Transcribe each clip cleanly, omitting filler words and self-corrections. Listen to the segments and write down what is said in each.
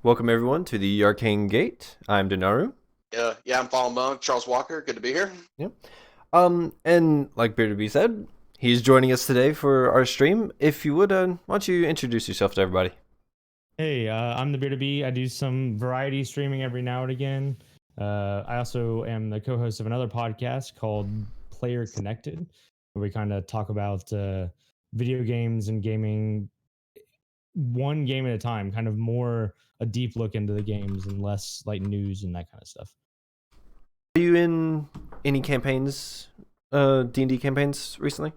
Welcome everyone to the Arcane Gate. I'm Denaru. Yeah, I'm Fallen Monk, Charles Walker. Good to be here. Yep. And like BeardedB said, he's joining us today for our stream. If you would, why don't you introduce yourself to everybody? Hey, I'm TheBeardedB. I do some variety streaming every now and again. I also am the co-host of another podcast called Playerconnected, where we kind of talk about video games and gaming one game at a time, kind of more a deep look into the games and less like news and that kind of stuff. Are you in any campaigns, D&D campaigns recently?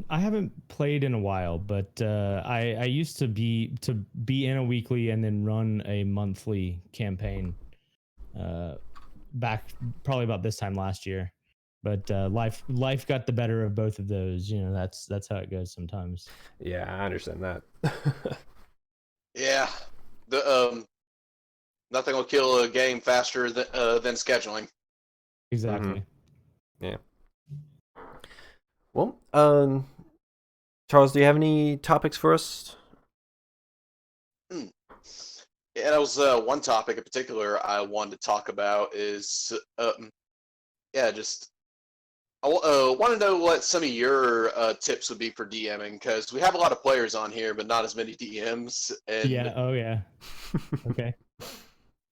I haven't played in a while, but I used to be in a weekly and then run a monthly campaign back probably about this time last year. But life got the better of both of those. You know, that's how it goes sometimes. Yeah, I understand that. Yeah, the nothing will kill a game faster than scheduling. Exactly. Yeah. Well, Charles, do you have any topics for us? Yeah, that was one topic in particular I wanted to talk about is just I want to know what some of your tips would be for DMing, because we have a lot of players on here, but not as many DMs. And Yeah. Oh yeah. Okay.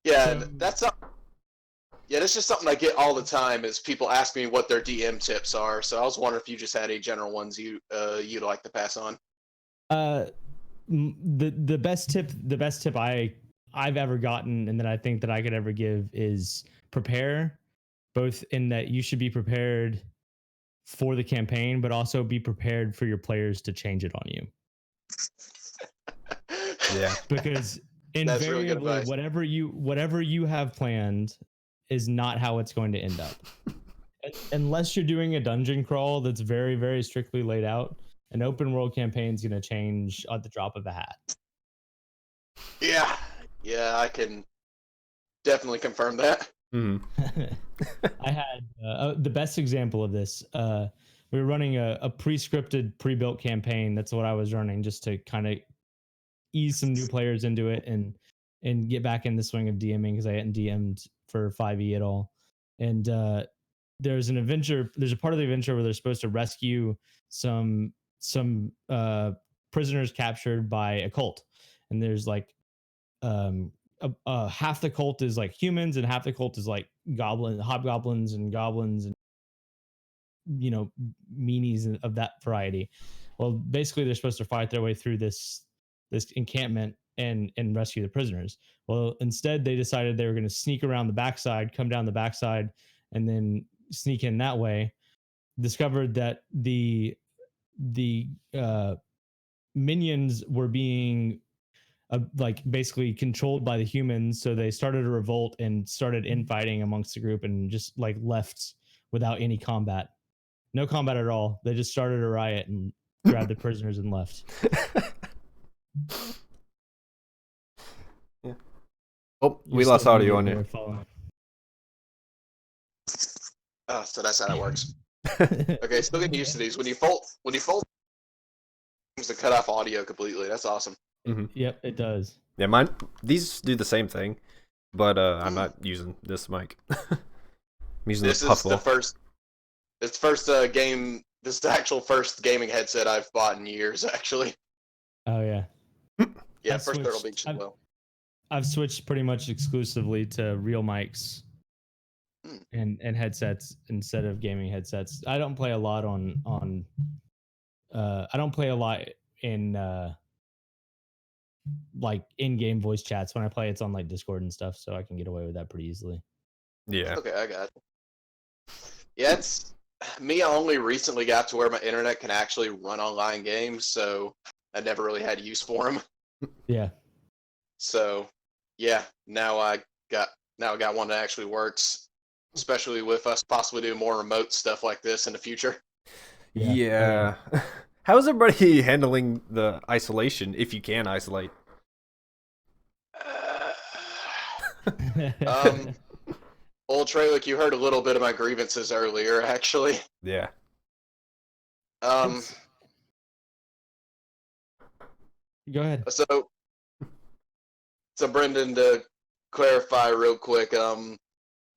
yeah, So- that's just something I get all the time is people ask me what their DM tips are. So I was wondering if you just had any general ones you'd like to pass on. The best tip I've ever gotten and that I think that I could ever give is prepare, both in that you should be prepared for the campaign, but also be prepared for your players to change it on you. Yeah. Because That's really good invariably advice. whatever you have planned is not how it's going to end up. Unless you're doing a dungeon crawl that's very, very strictly laid out, an open world campaign is going to change at the drop of a hat. Yeah, I can definitely confirm that. I had the best example of this. We were running a pre-scripted, pre-built campaign. That's what I was running, just to kind of ease some new players into it and get back in the swing of DMing, because I hadn't DM'd for 5e at all. And there's an adventure. There's a part of the adventure where they're supposed to rescue some prisoners captured by a cult, and there's like half the cult is like humans and half the cult is like hobgoblins and goblins and meanies of that variety. Well, basically they're supposed to fight their way through this encampment and rescue the prisoners. Well, instead they decided they were going to sneak around the backside, come down the backside, and then sneak in that way. Discovered that the minions were being like basically controlled by the humans, so they started a revolt and started infighting amongst the group and just like left without any combat. No combat at all. They just started a riot and grabbed the prisoners and left. Yeah. Oh, we lost audio on it. Oh, so that's how that works. Okay, still getting used to these. When you fold, to cut off audio completely. That's awesome. Yep, it does. Yeah, these do the same thing, but I'm not using this mic. I'm using This the is Puffball. This is the actual first gaming headset I've bought in years, actually. Oh yeah. Yeah, I've first Turtle switched- Beach as well. I've switched pretty much exclusively to real mics and headsets instead of gaming headsets. I don't play a lot on I don't play a lot in like in-game voice chats. When I play, it's on like Discord and stuff, so I can get away with that pretty easily. Yeah. Okay, I got it. Yeah, it's me. I only recently got to where my internet can actually run online games, so I never really had use for them. Yeah. So, yeah, now I got one that actually works, especially with us possibly doing more remote stuff like this in the future. Yeah. How is everybody handling the isolation, if you can isolate? Well, Treylick, you heard a little bit of my grievances earlier, actually. Yeah. Go ahead. So So Brendan, to clarify real quick,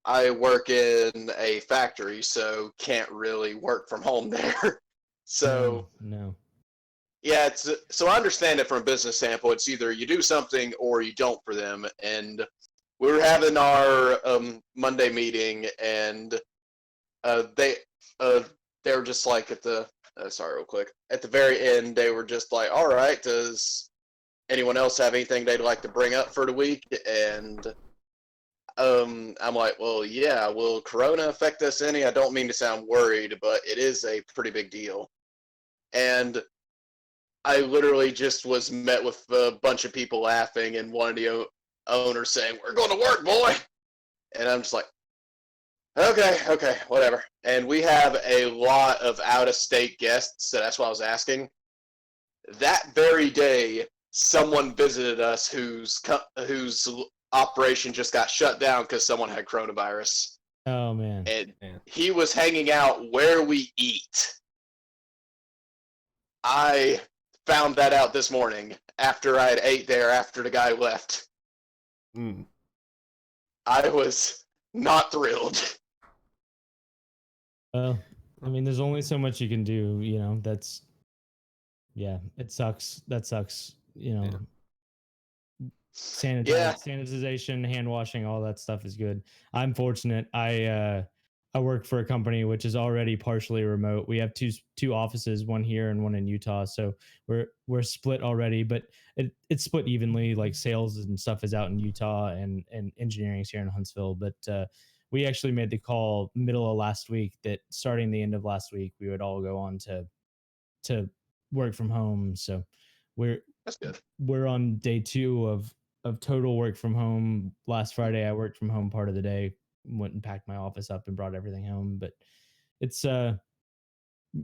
I work in a factory, so can't really work from home there. So no. yeah, so I understand it from a business standpoint. It's either you do something or you don't for them. And we were having our Monday meeting, and they they were just like at the sorry, real quick, at the very end, they were just like, "All right, does anyone else have anything they'd like to bring up for the week?" And I'm like, "Well, yeah. Will Corona affect us any?" I don't mean to sound worried, but it is a pretty big deal. And I literally just was met with a bunch of people laughing and one of the owners saying, "We're going to work, boy." And I'm just like, okay, whatever. And we have a lot of out-of-state guests, so that's why I was asking. That very day, someone visited us whose operation just got shut down because someone had coronavirus. Oh man. And he was hanging out where we eat. I found that out this morning after I had ate there after the guy left. Mm. I was not thrilled. Well, I mean, there's only so much you can do, you know. That's it sucks. That sucks, you know. Sanitization, hand washing, all that stuff is good. I'm fortunate. I work for a company which is already partially remote. We have two offices, one here and one in Utah. So we're split already, but it's split evenly. Like sales and stuff is out in Utah and engineering's here in Huntsville. But we actually made the call middle of last week that starting the end of last week we would all go on to work from home. So That's good. We're on day 2 of total work from home. Last Friday I worked from home part of the day, went and packed my office up and brought everything home. But it's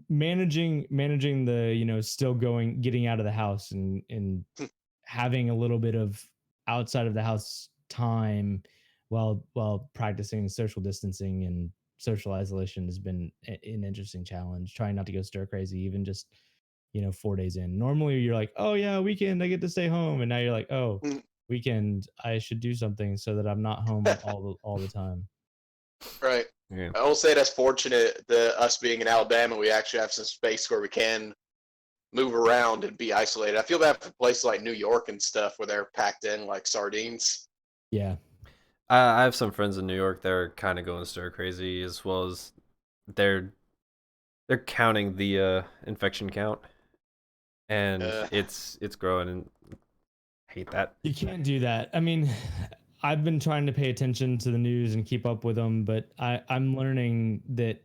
managing the, you know, still getting out of the house and having a little bit of outside of the house time while practicing social distancing and social isolation has been an interesting challenge. Trying not to go stir crazy, even just, you know, 4 days in. Normally you're like, oh yeah, weekend, I get to stay home. And now you're like, oh, weekend, I should do something so that I'm not home all the time. Right. Yeah. I will say that's fortunate that us being in Alabama, we actually have some space where we can move around and be isolated. I feel bad for places like New York and stuff where they're packed in like sardines. Yeah. I have some friends in New York that are kind of going stir crazy, as well as they're counting the infection count, and it's growing, and I hate that. You can't do that. I mean, I've been trying to pay attention to the news and keep up with them, but I'm learning that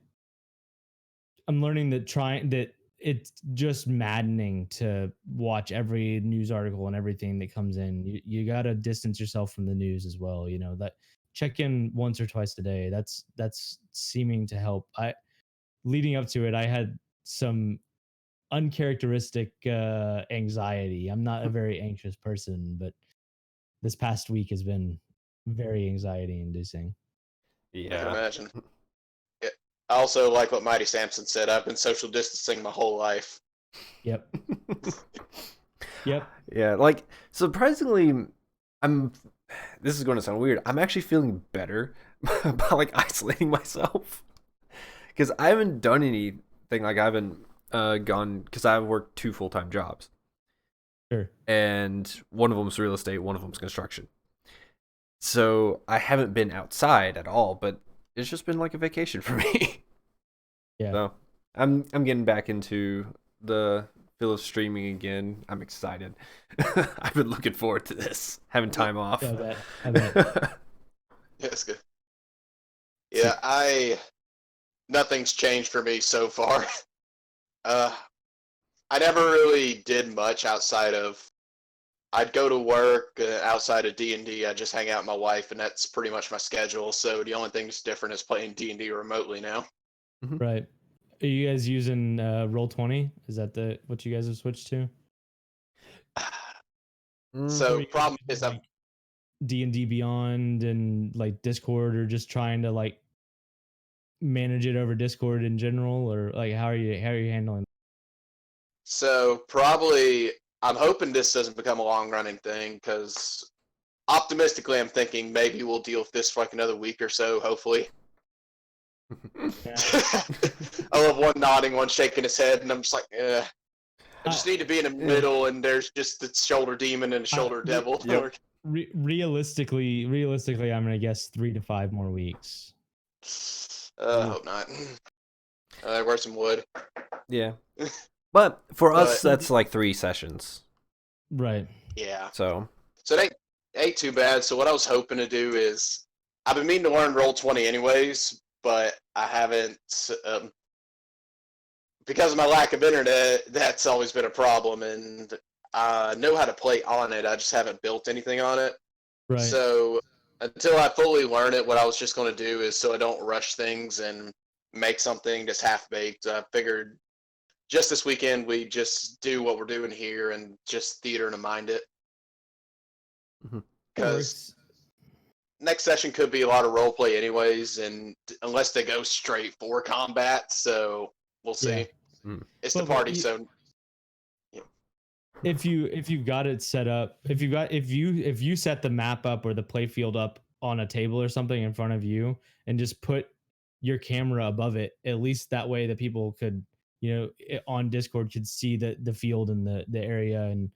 it's just maddening to watch every news article and everything that comes in. You got to distance yourself from the news as well. You know, that check in once or twice a day. That's seeming to help. Leading up to it, I had some uncharacteristic anxiety. I'm not a very anxious person, but this past week has been very anxiety inducing. I can Yeah. imagine. Yeah. I also like what Mighty Samson said. I've been social distancing my whole life. Yep. Yep. Yeah, like surprisingly, this is going to sound weird. I'm actually feeling better about like isolating myself because I haven't done anything. Like I haven't gone, because I've worked 2 full-time jobs. Sure. And one of them's real estate, one of them's construction. So I haven't been outside at all, but it's just been like a vacation for me. Yeah. So I'm getting back into the feel of streaming again. I'm excited. I've been looking forward to this, having time off. Yeah, I bet. Yeah, that's good. Yeah, nothing's changed for me so far. I never really did much outside of, I'd go to work outside of D&D. I just hang out with my wife, and that's pretty much my schedule. So the only thing that's different is playing D&D remotely now. Right. Are you guys using Roll20? Is that what you guys have switched to? So problem is like D&D Beyond and like Discord, or just trying to like manage it over Discord in general, or like how are you handling? So probably, I'm hoping this doesn't become a long running thing, because optimistically, I'm thinking maybe we'll deal with this for like another week or so, hopefully. Yeah. I love one nodding, one shaking his head, and I'm just like, I just need to be in the middle, and there's just the shoulder demon and the shoulder devil. Yep. Realistically, I'm gonna guess 3 to 5 more weeks. I hope not. Where's some wood? Yeah. But for us, that's like 3 sessions. Right. Yeah. So it ain't too bad. So what I was hoping to do is, I've been meaning to learn Roll20 anyways, but I haven't, because of my lack of internet, that's always been a problem, and I know how to play on it, I just haven't built anything on it. Right. So until I fully learn it, what I was just going to do is, so I don't rush things and make something just half-baked, I figured just this weekend we just do what we're doing here and just theater to mind it. Because next session could be a lot of roleplay anyways, and unless they go straight for combat, so we'll see. Yeah. It's the party, so if you've got it set up, if you set the map up or the play field up on a table or something in front of you and just put your camera above it, at least that way the people could, on Discord could see the field and the area, and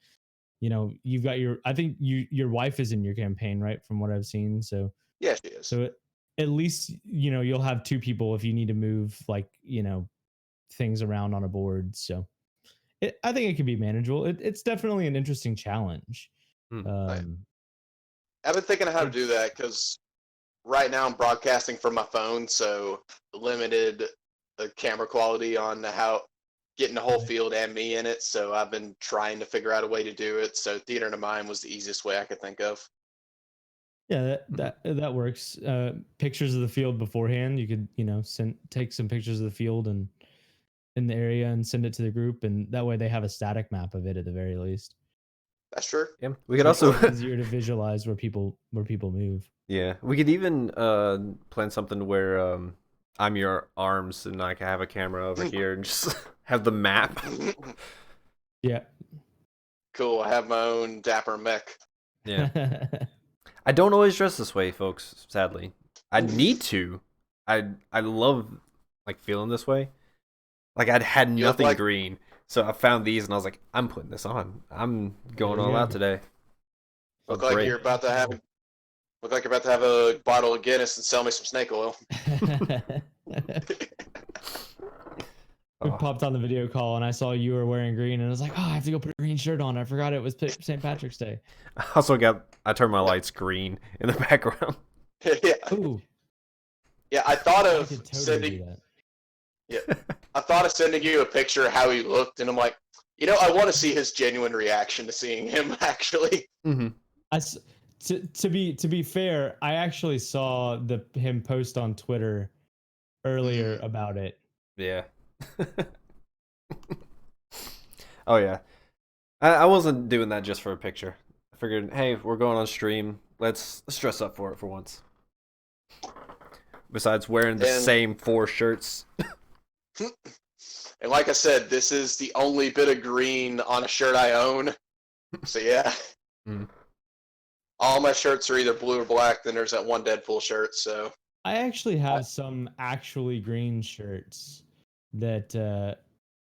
you've got I think your wife is in your campaign, right, from what I've seen. So yeah, she is. So at least you'll have 2 people if you need to move things around on a board. So I think it can be manageable. It's definitely an interesting challenge. I've been thinking of how to do that, because right now I'm broadcasting from my phone, so limited camera quality on how getting the whole field and me in it. So I've been trying to figure out a way to do it. So theater to mind was the easiest way I could think of. Yeah, that works. Pictures of the field beforehand. You could take some pictures of the field and in the area and send it to the group, and that way they have a static map of it at the very least. That's true. Yeah, we could also easier to visualize where people move. Yeah, we could even plan something where I'm your arms and I can have a camera over here and just have the map. Yeah. Cool. I have my own dapper mech. Yeah. I don't always dress this way, folks. Sadly, I need to. I love feeling this way. Like I'd had nothing green, so I found these and I was like, I'm putting this on. I'm going all out today. Look like you're about to have a bottle of Guinness and sell me some snake oil. We popped on the video call and I saw you were wearing green and I was like, oh, I have to go put a green shirt on. I forgot it was St. Patrick's Day. I also I turned my lights green in the background. Yeah. Ooh. Yeah, I thought of sending. Yeah, I thought of sending you a picture of how he looked, and I'm like, I want to see his genuine reaction to seeing him actually. Mm-hmm. To be fair, I actually saw him post on Twitter earlier about it. Yeah. Oh yeah. I wasn't doing that just for a picture. I figured, hey, we're going on stream. Let's dress up for it for once. Besides wearing the same 4 shirts. And like I said, this is the only bit of green on a shirt I own. So yeah. All my shirts are either blue or black. Then there's that one Deadpool shirt. So I actually have some actually green shirts that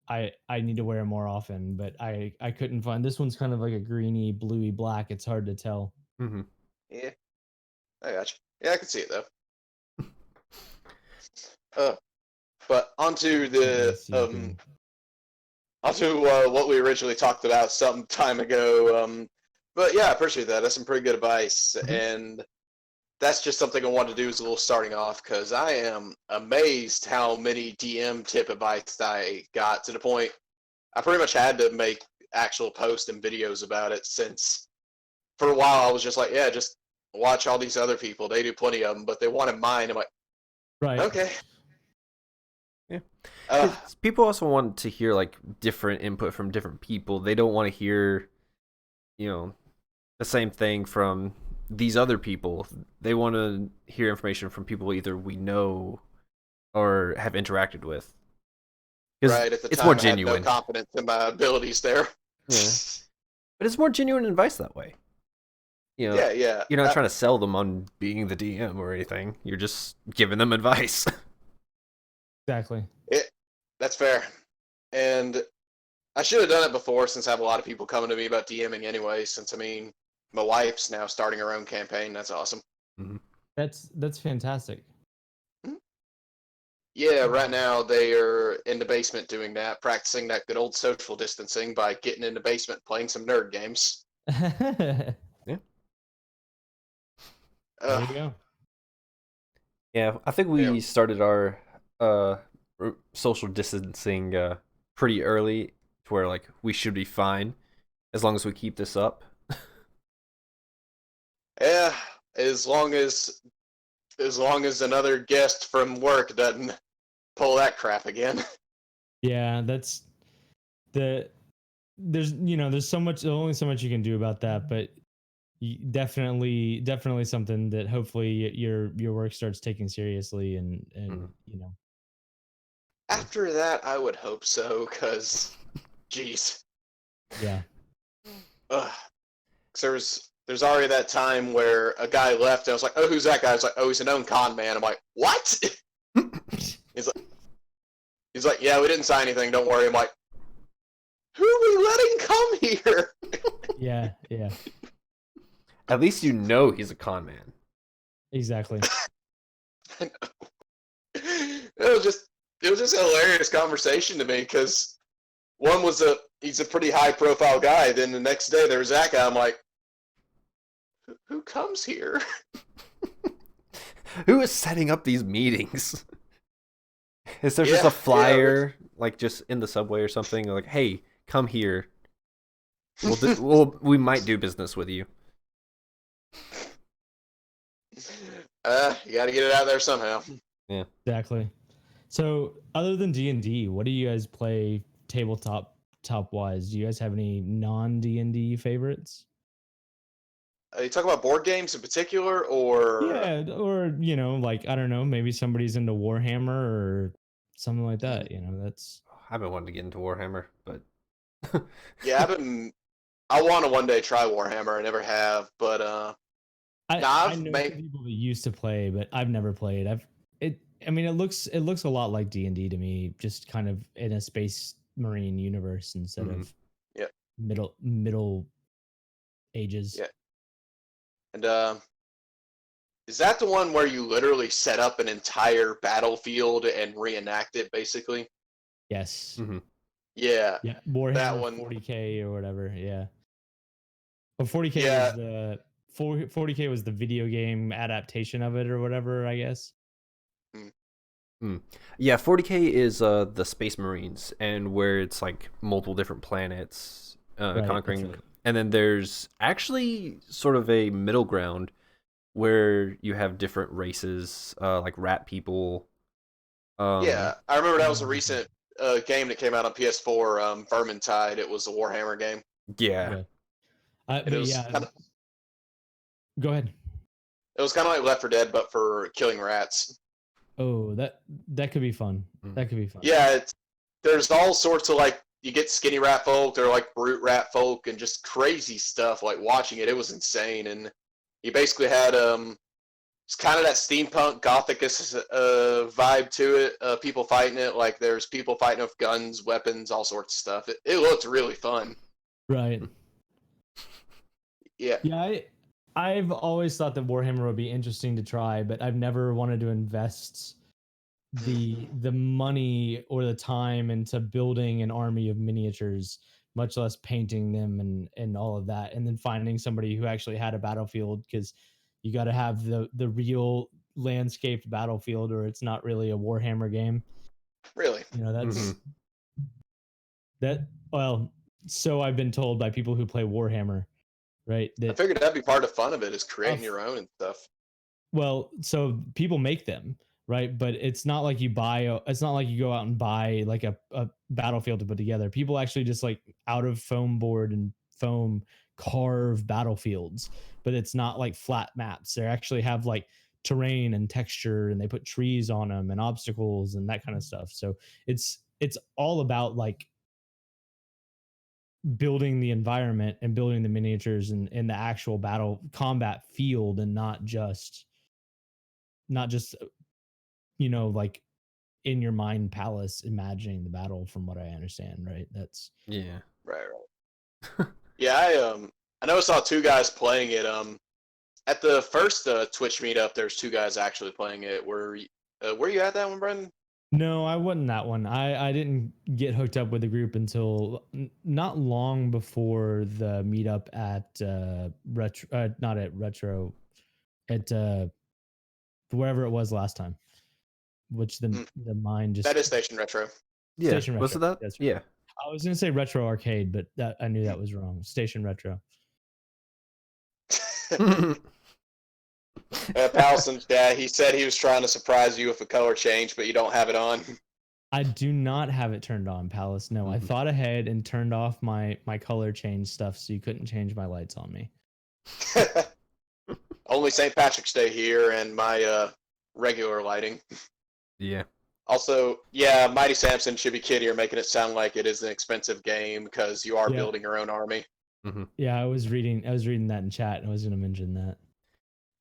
I need to wear more often, but I couldn't find. This one's kind of like a greeny, bluey black. It's hard to tell. Mm-hmm. Yeah, I got you. Yeah, I can see it though. But onto what we originally talked about some time ago. But yeah, I appreciate that. That's some pretty good advice, and that's just something I wanted to do as a little starting off, because I am amazed how many DM tip advice I got, to the point I pretty much had to make actual posts and videos about it, since for a while I was just like, yeah, just watch all these other people. They do plenty of them, but they wanted mine. I'm like, right. Okay. Yeah. People also want to hear different input from different people. They don't want to hear, the same thing from these other people. They want to hear information from people either we know or have interacted with. Right, at the time, more genuine. I had no confidence in my abilities there. Yeah. But it's more genuine advice that way. You know, Yeah, yeah. you're not trying to sell them on being the DM or anything. You're just giving them advice. Exactly. That's fair. And I should have done it before since I have a lot of people coming to me about DMing anyway, since I mean my wife's now starting her own campaign. That's awesome. Mm-hmm. That's fantastic. Yeah, right now they are in the basement doing that, practicing that good old social distancing by getting in the basement playing some nerd games. There Yeah. you go. Yeah, I think Yeah. we started our uh social distancing pretty early to where like we should be fine as long as we keep this up. Yeah, as long as another guest from work doesn't pull that crap again. Yeah, that's the there's so much, only so much you can do about that, but definitely something that hopefully your work starts taking seriously, and After that, I would hope so, because, geez. yeah. Ugh. 'Cause there's already that time where a guy left, and I was like, oh, who's that guy? I was like, oh, he's a known con man. I'm like, what? He's like, yeah, we didn't sign anything, don't worry. I'm like, who are we letting come here? Yeah, yeah, At least you know he's a con man. exactly. It was just a hilarious conversation to me, because one was he's a pretty high profile guy. Then the next day there was that guy. I'm like, who comes here? Who is setting up these meetings? Is there just Yeah, a flyer like just in the subway or something like, "Hey, come here. We might do business with you." You got to get it out there somehow. Yeah. Exactly. So, other than D&D, what do you guys play tabletop top wise? Do you guys have any non D&D favorites? You talk about board games in particular, or Yeah, or like, I don't know, maybe somebody's into Warhammer or something like that. That's I've been wanting to get into Warhammer, but yeah, I want to one day try Warhammer. I never have, but I know some people that used to play, but I've never played. I mean, it looks a lot like D&D to me, just kind of in a space marine universe instead of yeah, middle ages. yeah, and is that the one where you literally set up an entire battlefield and reenact it, basically? Yes. mm-hmm. Yeah, Yeah. that Warhammer one. 40K or whatever. Yeah. But 40K Yeah. was the 40K was the video game adaptation of it or whatever, I guess. Yeah, 40K is the Space Marines, and where it's like multiple different planets Right, conquering. right. And then there's actually sort of a middle ground where you have different races, like rat people. Yeah, I remember that was a recent game that came out on PS4, Vermintide. It was a Warhammer game. Yeah. And But it was yeah, kinda, go ahead. it was kind of like Left 4 Dead, but for killing rats. Oh, that could be fun. Mhm. That could be fun. Yeah, there's all sorts of, like, you get skinny rat folk, they're like brute rat folk, and just crazy stuff. Like, watching it, it was insane. And you basically had it's kind of that steampunk gothic vibe to it. People fighting it, like there's people fighting with guns, weapons, all sorts of stuff. It looked really fun. Right. Yeah. Yeah, I've always thought that Warhammer would be interesting to try, but I've never wanted to invest the money or the time into building an army of miniatures, much less painting them and all of that, and then finding somebody who actually had a battlefield, because you got to have the real landscaped battlefield, or it's not really a Warhammer game. Really? That's that. Well, so I've been told by people who play Warhammer, right? I That figured that'd be part of fun of it, is creating your own and stuff. well, so people make them, right? But it's not like it's not like you go out and buy like a battlefield to put together. People actually just like out of foam board and foam carve battlefields, but it's not like flat maps. They actually have like terrain and texture, and they put trees on them and obstacles and that kind of stuff. So it's all about like building the environment and building the miniatures and the actual battle combat field, and not just like in your mind palace imagining the battle, from what I understand, right? That's Yeah. Right, right. Yeah, I know I saw two guys playing it. At the first Twitch meetup, there's two guys actually playing it. Were you at that one, Brendan? No, I wasn't that one. I didn't get hooked up with the group until not long before the meetup at retro, not at retro, at wherever it was last time, which the mind just That is Station Retro. Yeah. Station Was Retro. it that? That's right. Yeah. I was gonna say Retro Arcade, but that I knew that was wrong. Station Retro. Palson's dad, he said he was trying to surprise you with a color change, but you don't have it on. I do not have it turned on, Palace. No, I thought ahead and turned off my color change stuff so you couldn't change my lights on me. Only St. Patrick's Day here and my regular lighting. Yeah. Also, yeah, Mighty Samson, Chibi Kitty are making it sound like it is an expensive game because you are building your own army. Yeah, I was reading that in chat, and I was going to mention that.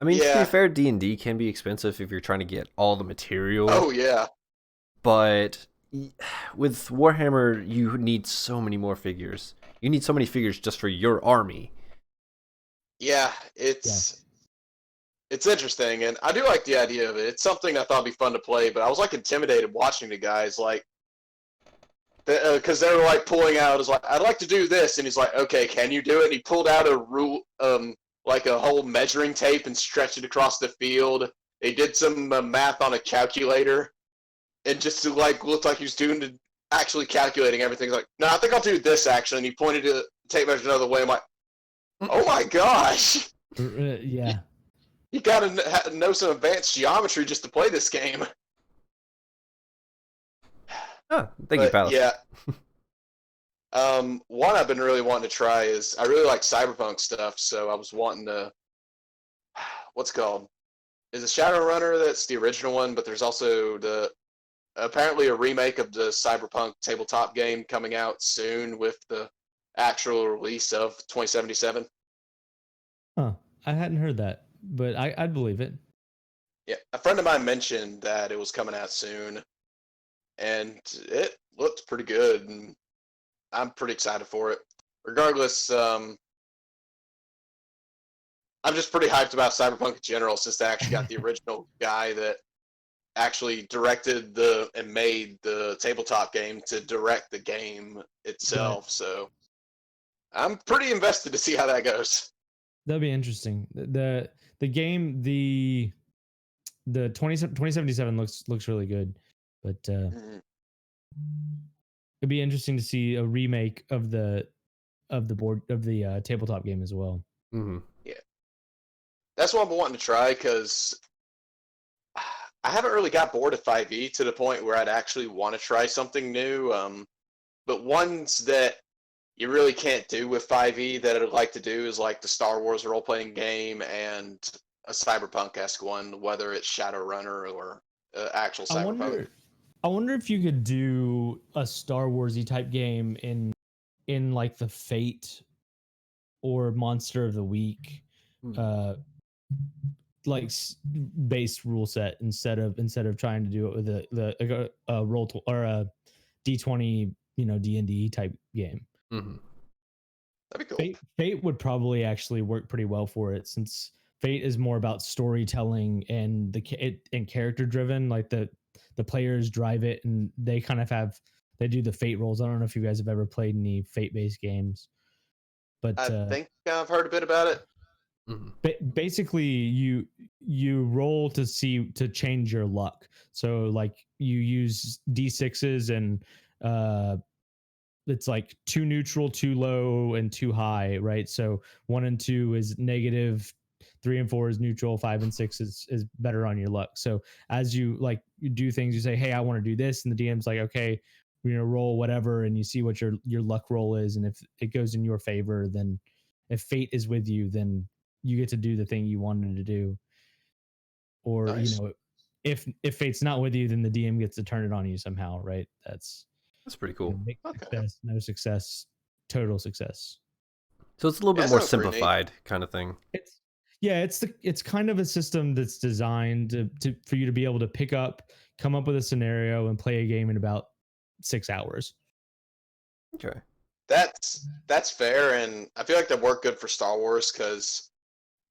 I mean, to be fair, D&D can be expensive if you're trying to get all the material. Oh, yeah. But with Warhammer, you need so many more figures. You need so many figures just for your army. Yeah, it's interesting, and I do like the idea of it. It's something I thought would be fun to play, but I was like intimidated watching the guys, like, because they were like pulling out, is like, I'd like to do this, and he's like, okay, can you do it? And he pulled out a rule, like a whole measuring tape and stretched it across the field. They did some math on a calculator, and just to like look like he was doing actually calculating everything. Like, no, I think I'll do this actually. And he pointed to the tape measure another way. I'm like, oh my gosh. Yeah. You gotta know some advanced geometry just to play this game. Oh, thank you, Palace. Yeah. One I've been really wanting to try is I really like cyberpunk stuff, so I was wanting to. What's it called? Is it Shadowrunner? That's the original one, but there's also apparently a remake of the cyberpunk tabletop game coming out soon with the actual release of 2077. Huh. I hadn't heard that, but I'd believe it. Yeah, a friend of mine mentioned that it was coming out soon, and it looked pretty good, and I'm pretty excited for it. Regardless, I'm just pretty hyped about Cyberpunk in general since they actually got the original guy that actually directed and made the tabletop game to direct the game itself. Right. So I'm pretty invested to see how that goes. That'd be interesting. The game, the 2077 looks really good, but it'd be interesting to see a remake of the tabletop game as well. Yeah, that's what I'm wanting to try because I haven't really got bored of 5e to the point where I'd actually want to try something new. But ones that you really can't do with 5e that I'd like to do is like the Star Wars role-playing game and a cyberpunk-esque one, whether it's Shadowrunner or actual cyberpunk. I wonder if you could do a Star Wars-y type game in like the Fate or Monster of the Week like base rule set instead of trying to do it with a roll or a D20 D&D type game. That'd be cool. Fate would probably actually work pretty well for it, since Fate is more about storytelling and character driven. Like the players drive it, and they kind of they do the Fate rolls. I don't know if you guys have ever played any Fate based games, but I think I've heard a bit about it. Basically, you roll to change your luck. So like you use D6s, and it's like 2 neutral, 2 low, and 2 high, right? So 1 and 2 is negative, 3 and 4 is neutral, 5 and 6 is better on your luck. So as you do things, you say, hey, I want to do this, and the DM's like, okay, roll whatever, and you see what your luck roll is, and if it goes in your favor, then if fate is with you, then you get to do the thing you wanted to do. Or nice. If fate's not with you, then the DM gets to turn it on you somehow, right? That's pretty cool. Success, no success, total success. So it's a little Yeah, bit that more sounds pretty neat. simplified kind of thing. It's kind of a system that's designed to for you to be able to pick up, come up with a scenario, and play a game in about 6 hours. Okay. That's fair, and I feel like that worked good for Star Wars because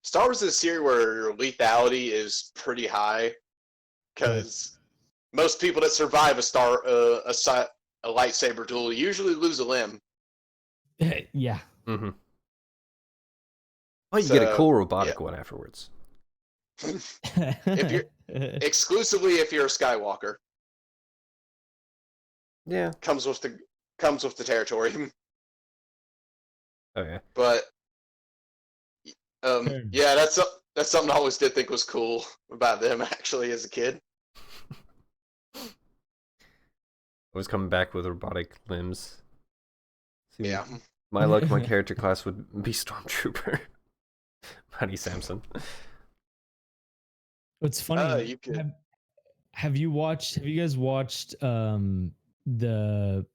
Star Wars is a series where lethality is pretty high. Because most people that survive a lightsaber duel usually lose a limb. Yeah. Mm-hmm. Oh, you get a So, cool yeah. robotic one afterwards. If you're exclusively if you're a Skywalker, Yeah. comes with the territory. Oh yeah. But Fair. yeah, that's something I always did think was cool about them actually as a kid. I was coming back with robotic limbs. See, Yeah. my luck, my character class would be Stormtrooper. Honey Samson. It's funny. You could. Have you guys watched the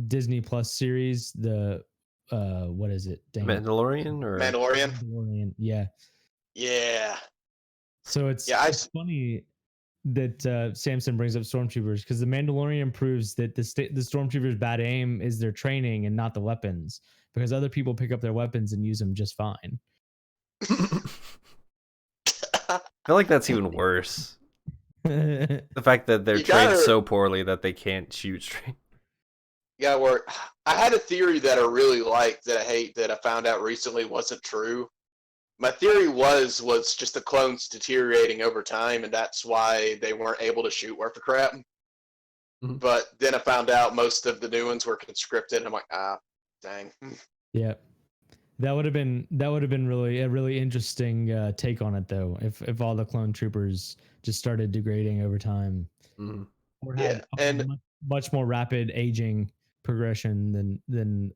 Disney Plus series, the what is it? Dang it. Mandalorian or Mandalorian. Mandalorian. Yeah. Yeah. So it's funny that Samson brings up stormtroopers because the Mandalorian proves that the stormtroopers' bad aim is their training and not the weapons, because other people pick up their weapons and use them just fine. I feel like that's even worse. The fact that they're You trained gotta- so poorly that they can't shoot straight. Yeah, where I had a theory that I really liked that I hate that I found out recently wasn't true. My theory was just the clones deteriorating over time, and that's why they weren't able to shoot worth of crap. Mhm. But then I found out most of the new ones were conscripted, and I'm like, dang. Yeah. That would have been really a really interesting take on it, though, if all the clone troopers just started degrading over time, Mhm. or Yeah, had and much more rapid aging progression than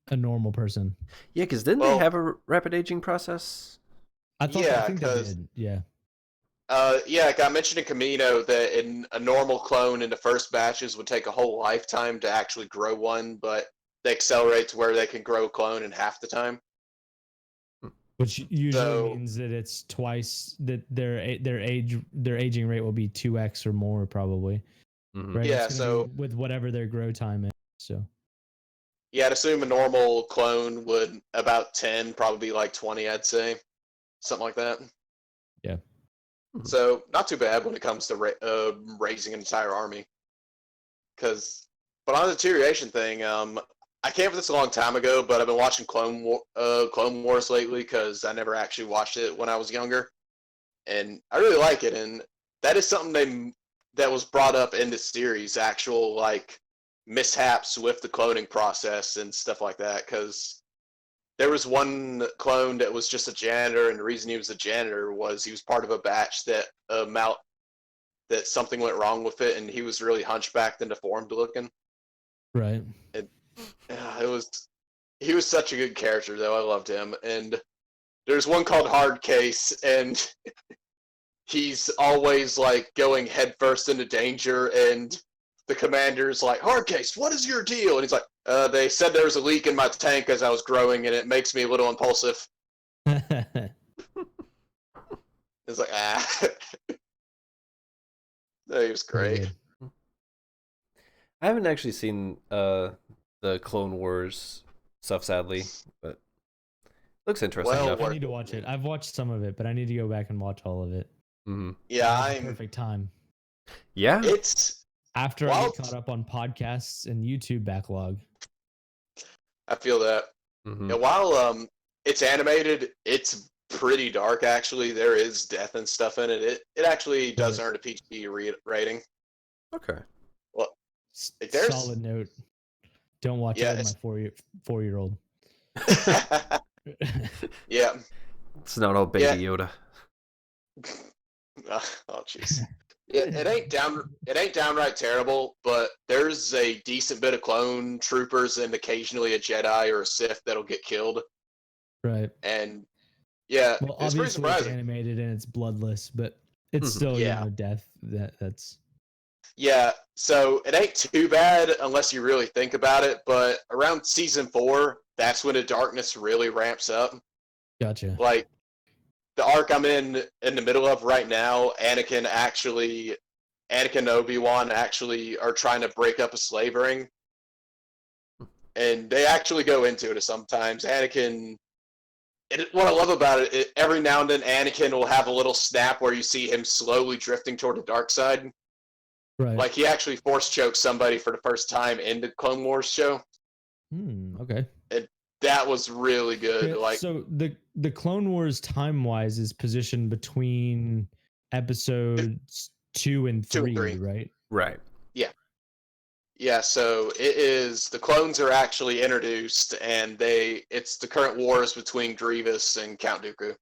a normal person. Yeah, because didn't they have a rapid aging process? I think they did. Yeah. Yeah, like I mentioned in Camino that in a normal clone in the first batches would take a whole lifetime to actually grow one, but they accelerate to where they can grow a clone in half the time. Which usually means that it's twice that their aging rate will be 2x or more probably. Mhm. Right? Yeah, It's so with whatever their grow time is. So yeah, I'd assume a normal clone would about 10, probably like 20, I'd say. Something like that. yeah. Mhm. So not too bad when it comes to raising an entire army. But on the deterioration thing, I came for this a long time ago, but I've been watching Clone Wars lately because I never actually watched it when I was younger, and I really like it. And that is something that was brought up in the series, actual like mishaps with the cloning process and stuff like that. Because there was one clone that was just a janitor, and the reason he was a janitor was he was part of a batch that that something went wrong with it, and he was really hunchbacked and deformed looking. Right. He was such a good character though. I loved him. And there's one called Hard Case, and he's always like going headfirst into danger, and the commander's like, Hard Case, what is your deal? And he's like, they said there was a leak in my tank as I was growing, and it makes me a little impulsive. It's like, No, he was great. I haven't actually seen the Clone Wars stuff, sadly, but looks interesting Well, enough. I need to watch it. I've watched some of it, but I need to go back and watch all of it. Mm-hmm. Yeah, Perfect time. Yeah, it's after I get caught up on podcasts and YouTube backlog. I feel that. Mm-hmm. Yeah, while it's animated, it's pretty dark actually. There is death and stuff in it. It actually does earn a PG rating. Okay. Well, solid note. Don't watch it with my 4-year-old. Yeah. It's not all Baby Yoda. Oh jeez. It ain't downright terrible, but there's a decent bit of clone troopers and occasionally a Jedi or a Sith that'll get killed. Right. And yeah, well, it's pretty surprising. It's animated and it's bloodless, but it's still death. That's Yeah, so it ain't too bad unless you really think about it, but around season 4, that's when the darkness really ramps up. Gotcha. Like, the arc I'm in the middle of right now, Anakin and Obi-Wan actually are trying to break up a slave ring, and they actually go into it sometimes. What I love about it, every now and then Anakin will have a little snap where you see him slowly drifting toward the dark side. Right. Like, he actually force choked somebody for the first time in the Clone Wars show. Okay. And that was really good. Yeah, Like, so the Clone Wars time wise is positioned between episodes 2 and 2 and 3, 3. right? Right. Yeah. Yeah, so it is, the clones are actually introduced, and it's the current wars between Grievous and Count Dooku.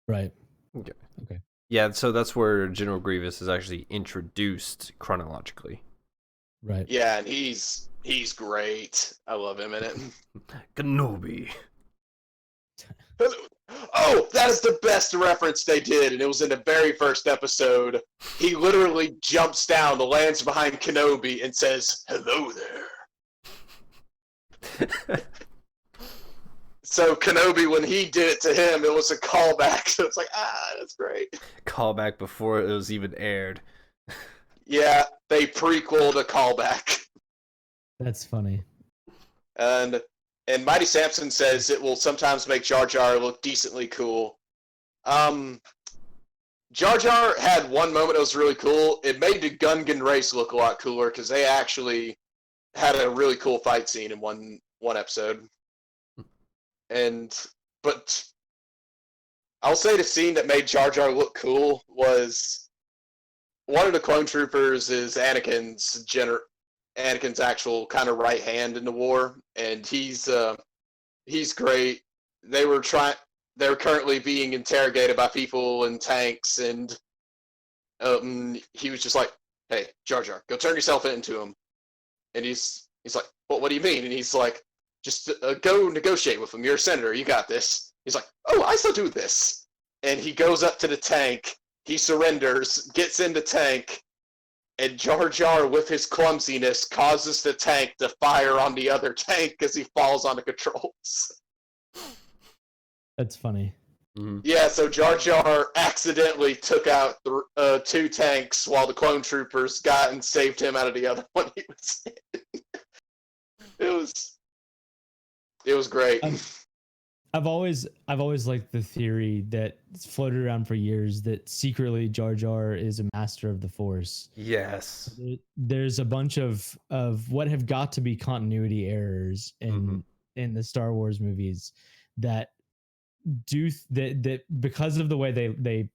Right. Okay. Okay. Yeah, so that's where General Grievous is actually introduced chronologically. Right. Yeah, and he's great. I love him in it. Kenobi. Oh, that is the best reference they did, and it was in the very first episode. He literally jumps down, lands behind Kenobi, and says, "Hello there." So Kenobi, when he did it to him, it was a callback. So it's like, that's great. Callback before it was even aired. Yeah, they prequeled a callback. That's funny. And Mighty Sampson says it will sometimes make Jar Jar look decently cool. Jar Jar had one moment that was really cool. It made the Gungan race look a lot cooler because they actually had a really cool fight scene in one episode. But I'll say the scene that made Jar Jar look cool was one of the clone troopers is Anakin's actual kind of right hand in the war, and he's great. They were currently being interrogated by people in tanks, and he was just like, "Hey, Jar Jar, go turn yourself into him." And he's like, "What do you mean?" And he's like, "Just go negotiate with him. You're a senator. You got this." He's like, "Oh, I still do this." And he goes up to the tank. He surrenders, gets in the tank, and Jar Jar, with his clumsiness, causes the tank to fire on the other tank as he falls on the controls. That's funny. Mm-hmm. Yeah, so Jar Jar accidentally took out 2 tanks while the clone troopers got and saved him out of the other one he was in. It was great. I've always liked the theory that it's floated around for years that secretly Jar Jar is a master of the Force. Yes. There's a bunch of what have got to be continuity errors in the Star Wars movies that that because of the way they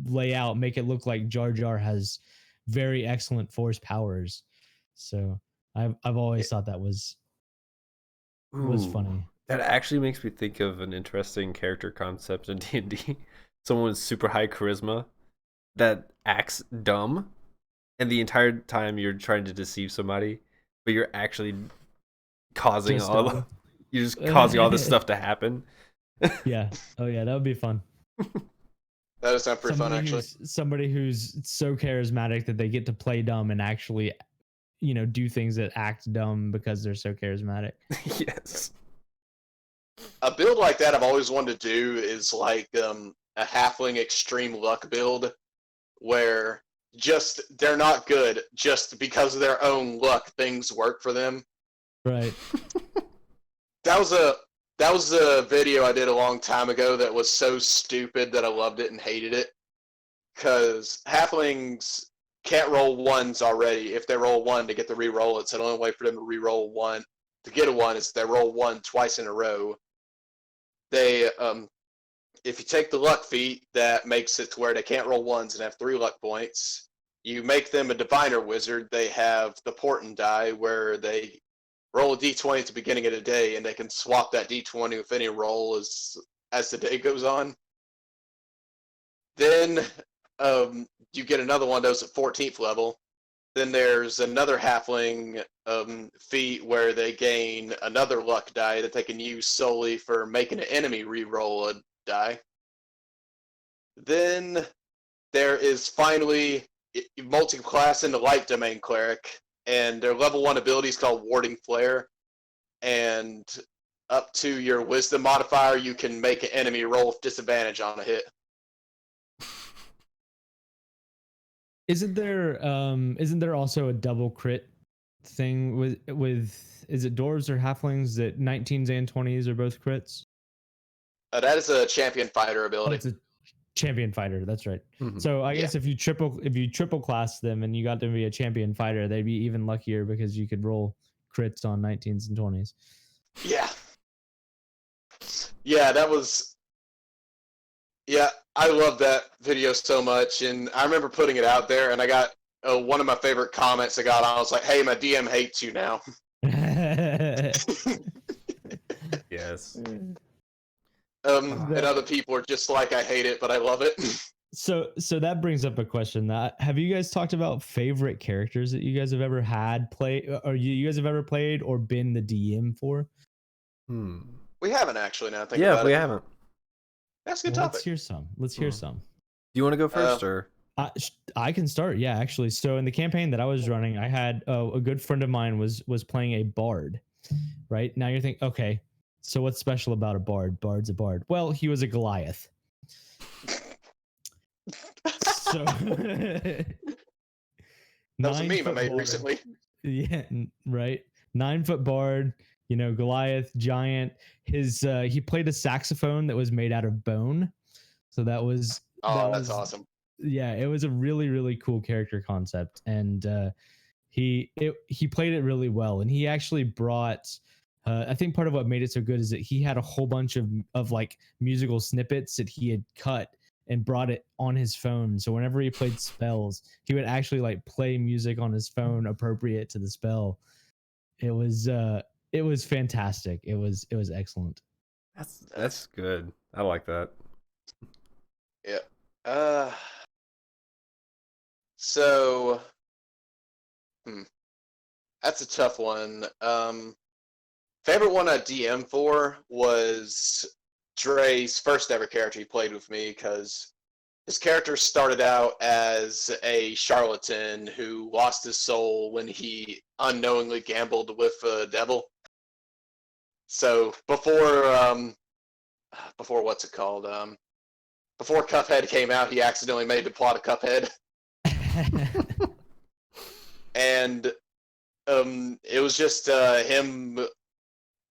lay out make it look like Jar Jar has very excellent Force powers. So I've always thought that was funny. That actually makes me think of an interesting character concept in D&D. Someone with super high charisma that acts dumb, and the entire time you're trying to deceive somebody, but you're actually causing you're just causing all this stuff to happen. Yeah. Oh yeah, that would be fun. That would sound pretty fun, actually. Somebody who's so charismatic that they get to play dumb and actually, do things that act dumb because they're so charismatic. Yes. A build like that I've always wanted to do is like a halfling extreme luck build where they're not good, just because of their own luck things work for them. Right. That was a video I did a long time ago that was so stupid that I loved it and hated it. Because halflings can't roll ones already. If they roll 1 to get the re-roll, it's the only way for them to re-roll 1. To get a 1 is they roll 1 twice in a row. They, if you take the luck feat, that makes it to where they can't roll 1s and have 3 luck points. You make them a diviner wizard. They have the portent die where they roll a d20 at the beginning of the day, and they can swap that d20 with any roll as the day goes on. Then you get another one of those at 14th level. Then there's another halfling feat where they gain another luck die that they can use solely for making an enemy re-roll a die. Then there is finally multi-class into light domain cleric, and their level 1 ability is called Warding Flare. And up to your wisdom modifier, you can make an enemy roll with disadvantage on a hit. Isn't there also a double crit thing with is it dwarves or halflings that 19s and 20s are both crits? That is a champion fighter Oh, ability. it's a champion fighter. That's right. Mhm. So I guess if you triple class them and you got to be a champion fighter, they'd be even luckier because you could roll crits on 19s and 20s. Yeah. Yeah, that was... Yeah, I love that video so much, and I remember putting it out there, and I got one of my favorite comments I got on. I was like, "Hey, my DM hates you now." Yes. And other people are just like, "I hate it, but I love it." So that brings up a question. That have you guys talked about favorite characters that you guys have ever had play, or you guys have ever played or been the DM for? We haven't actually. Now think Yeah, about we it. haven't. That's a good Well, topic. let's hear some. Let's hear some. Do you want to go first, or? I can start. Yeah, actually. So in the campaign that I was running, I had a good friend of mine was playing a bard. Right now, you're thinking, okay, so what's special about a bard? Bard's a bard. Well, he was a Goliath. So That was a meme I made recently. Yeah, right. 9-foot bard. You know, Goliath, giant. His he played a saxophone that was made out of bone. So that was That's awesome. Yeah, it was a really, really cool character concept, and he played it really well, and he actually brought. I think part of what made it so good is that he had a whole bunch of like musical snippets that he had cut and brought it on his phone. So whenever he played spells, he would actually like play music on his phone appropriate to the spell. It was fantastic. It was excellent. That's good. I like that. Yeah. So, that's a tough one. Favorite one I DM for was Dre's first ever character he played with me, because his character started out as a charlatan who lost his soul when he unknowingly gambled with a devil. So before what's it called? Before Cuphead came out, he accidentally made the plot of Cuphead. And it was just him.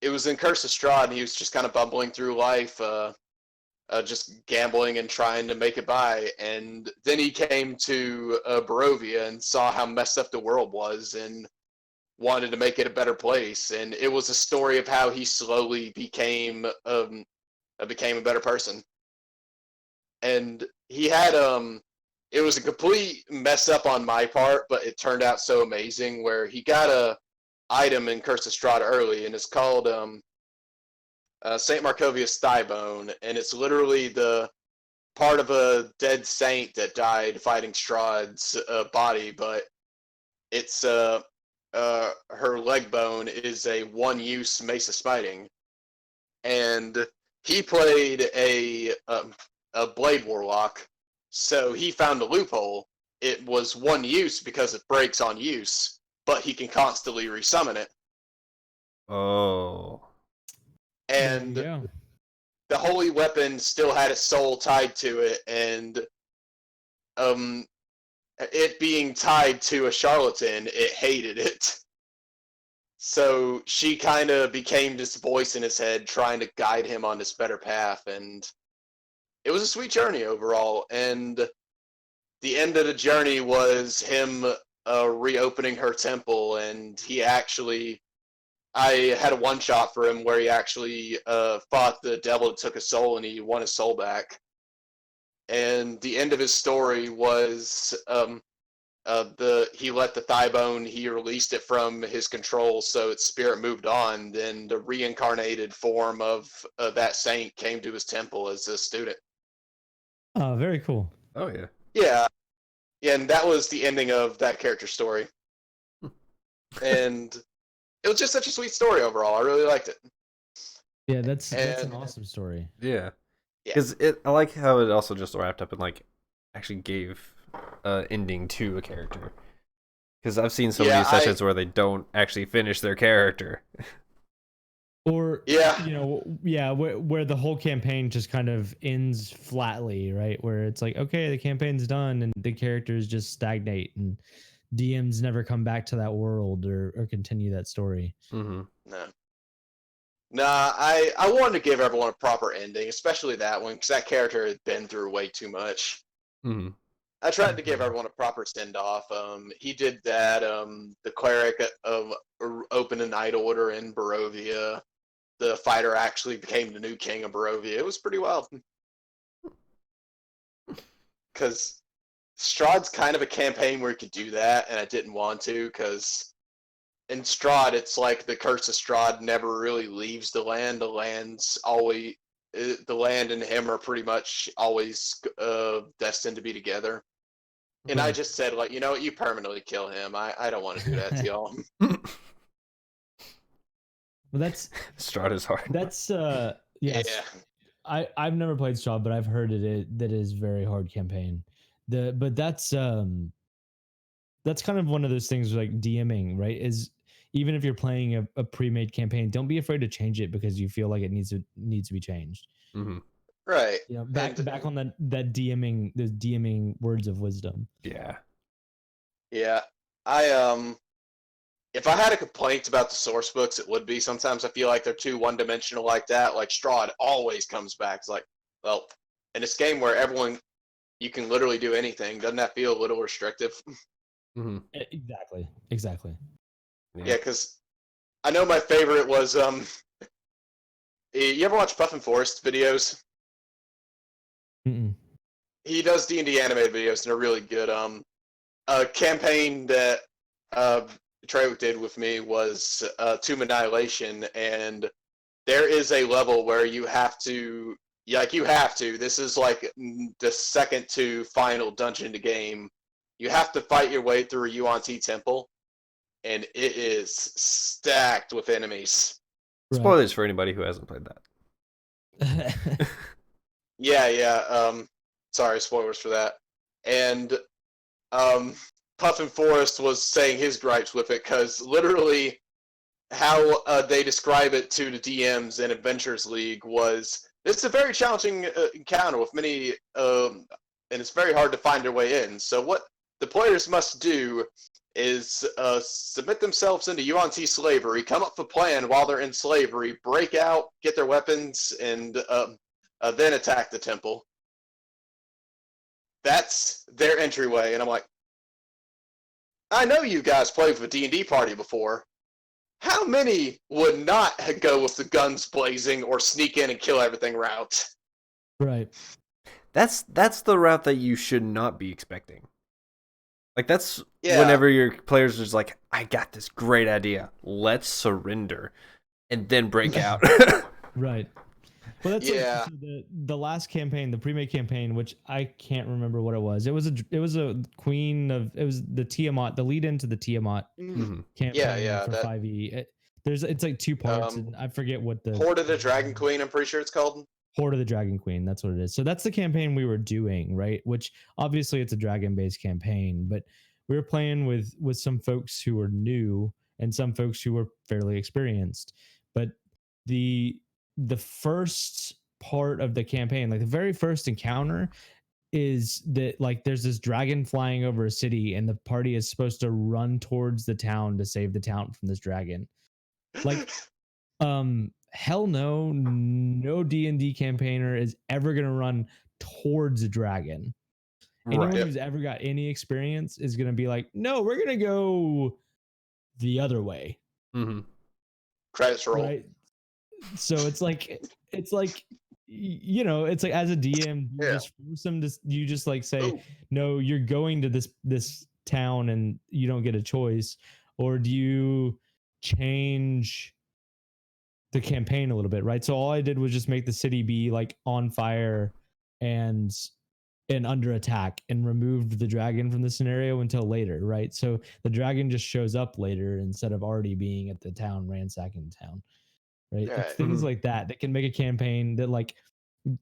It was in Curse of Strahd, and he was just kind of bumbling through life, just gambling and trying to make it by. And then he came to Barovia and saw how messed up the world was and wanted to make it a better place. And it was a story of how he slowly became a better person. And he had it was a complete mess up on my part, but it turned out so amazing, where he got a item in Curse of Strahd early, and it's called Saint Markovia's thigh bone, and it's literally the part of a dead saint that died fighting Strahd's body, but it's her leg bone is a one-use Mace of Smiting, and he played a Blade Warlock, so he found a loophole. It was one use because it breaks on use, but he can constantly resummon it. Oh. And yeah. The holy weapon still had its soul tied to it, and it being tied to a charlatan, it hated it. So she kind of became this voice in his head trying to guide him on this better path, and it was a sweet journey overall. And the end of the journey was him reopening her temple, and I had a one-shot for him where he actually fought the devil that took his soul, and he won his soul back. And the end of his story was he let the thigh bone, he released it from his control, so its spirit moved on. Then the reincarnated form of that saint came to his temple as a student. Oh, very cool. Oh yeah. Yeah, and that was the ending of that character story. And it was just such a sweet story overall. I really liked it. Yeah, that's an awesome story. Yeah. Because I like how it also just wrapped up and like actually gave ending to a character. Because I've seen so Yeah, many sessions where they don't actually finish their character. Or Yeah. you know, yeah, where the whole campaign just kind of ends flatly, right? Where it's like, okay, the campaign's done and the characters just stagnate and DMs never come back to that world or continue that story. Mm-hmm. No. Nah, I wanted to give everyone a proper ending, especially that one, because that character had been through way too much. Mm-hmm. I tried to give everyone a proper send off. He did that. The cleric of opened a night order in Barovia. The fighter actually became the new king of Barovia. It was pretty wild. Because Strahd's kind of a campaign where you could do that, and I didn't want to, because in Strahd, it's like the curse of Strahd never really leaves the land. The land and him are pretty much always destined to be together. And I just said, like, you know what, you permanently kill him. I don't want to do that to y'all. Well, that's Strahd is hard. That's yes. Yeah. I've never played Strahd, but I've heard that is very hard campaign. But that's kind of one of those things like DMing, right? Is even if you're playing a pre-made campaign, don't be afraid to change it because you feel like it needs to be changed. Mm-hmm. Right. You know, back on that DMing, those DMing words of wisdom. Yeah. Yeah. If I had a complaint about the source books, it would be sometimes I feel like they're too one-dimensional like that. Like Strahd always comes back. It's like, well, in this game where you can literally do anything, doesn't that feel a little restrictive? Mm-hmm. Exactly. Yeah, because I know my favorite was you ever watch Puffin Forest videos? Mm-mm. He does D&D animated videos, and they're really good. A campaign that Treywick did with me was Tomb Annihilation, and there is a level where you have to, this is like the second to final dungeon in the game. You have to fight your way through a Yuan-Ti temple, and it is stacked with enemies. Right. Spoilers for anybody who hasn't played that. Yeah. Sorry, spoilers for that. And Puffin Forest was saying his gripes with it because literally how they describe it to the DMs in Adventures League was it's a very challenging encounter with many, and it's very hard to find their way in. So what the players must do is submit themselves into Yuan-Ti slavery, come up with a plan while they're in slavery, break out, get their weapons, and then attack the temple. That's their entryway, and I'm like, I know you guys played with a D&D party before. How many would not go with the guns blazing or sneak in and kill everything route? Right. That's the route that you should not be expecting. Like that's Yeah. whenever your players are just like, I got this great idea. Let's surrender and then break out. Right. Well, that's Yeah. so the last campaign, the pre-made campaign, which I can't remember what it was. It was a queen of it was the Tiamat, the lead into the Tiamat Mhm. campaign for 5e. It's like two parts, and I forget what the Horde of the Dragon Queen, I'm pretty sure it's called. Horde of the Dragon Queen. That's what it is. So that's the campaign we were doing, right? Which obviously it's a dragon-based campaign, but we were playing with some folks who were new and some folks who were fairly experienced. But the first part of the campaign, like the very first encounter, is that like there's this dragon flying over a city, and the party is supposed to run towards the town to save the town from this dragon. Like, hell no D&D campaigner is ever gonna run towards a dragon. Anyone Right. who's ever got any experience is gonna be like, no, we're gonna go the other way. Mm-hmm. Credits roll. Right. So it's like you know, it's like as a DM, you just force them to, you just like say, no, you're going to this town and you don't get a choice, or do you change the campaign a little bit, right? So all I did was just make the city be like on fire and under attack, and removed the dragon from the scenario until later, right? So the dragon just shows up later instead of already being at the town, ransacking the town, right? It's things like that can make a campaign that like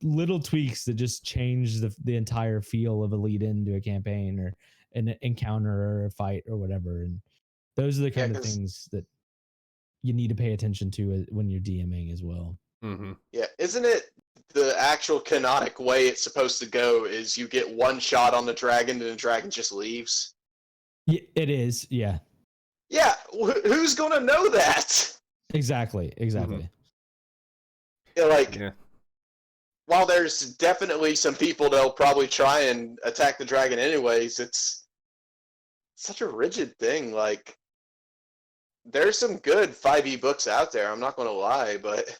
little tweaks that just change the entire feel of a lead into a campaign or an encounter or a fight or whatever. And those are the Yeah, kind of because things that you need to pay attention to when you're DMing as well. Mm-hmm. yeah, isn't it the actual canonic way it's supposed to go? Is you get one shot on the dragon and the dragon just leaves? Yeah, it is. Yeah, Yeah, who's gonna know that? exactly. Yeah, like, Yeah. while there's definitely some people that'll probably try and attack the dragon anyways, it's such a rigid thing. Like, there's some good 5e books out there. I'm not gonna lie, but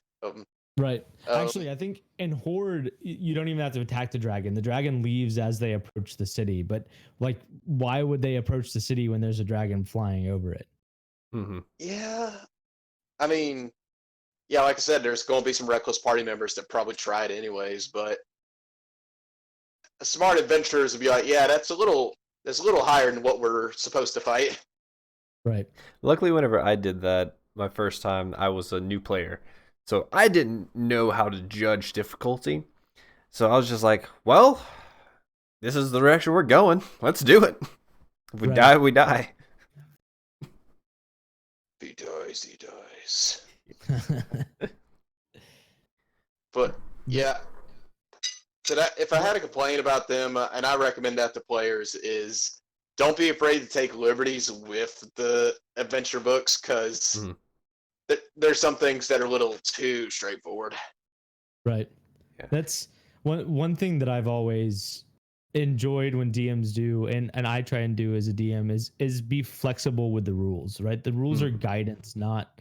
Right. Actually, I think in Horde, you don't even have to attack the dragon. The dragon leaves as they approach the city. But like, why would they approach the city when there's a dragon flying over it? Mm-hmm. yeah, I mean, yeah, like I said, there's going to be some reckless party members that probably try it anyways. But smart adventurers would be like, yeah, that's a little higher than what we're supposed to fight. Right. Luckily, whenever I did that my first time, I was a new player, so I didn't know how to judge difficulty. So I was just like, well, this is the direction we're going. Let's do it. If we Right. die, we die. He dies. But yeah, so that if I had a complaint about them, and I recommend that to players, is don't be afraid to take liberties with the adventure books, because there's some things that are a little too straightforward. Right. Yeah. That's one thing that I've always enjoyed when DMs do, and I try and do as a DM is be flexible with the rules, right? The rules are guidance, not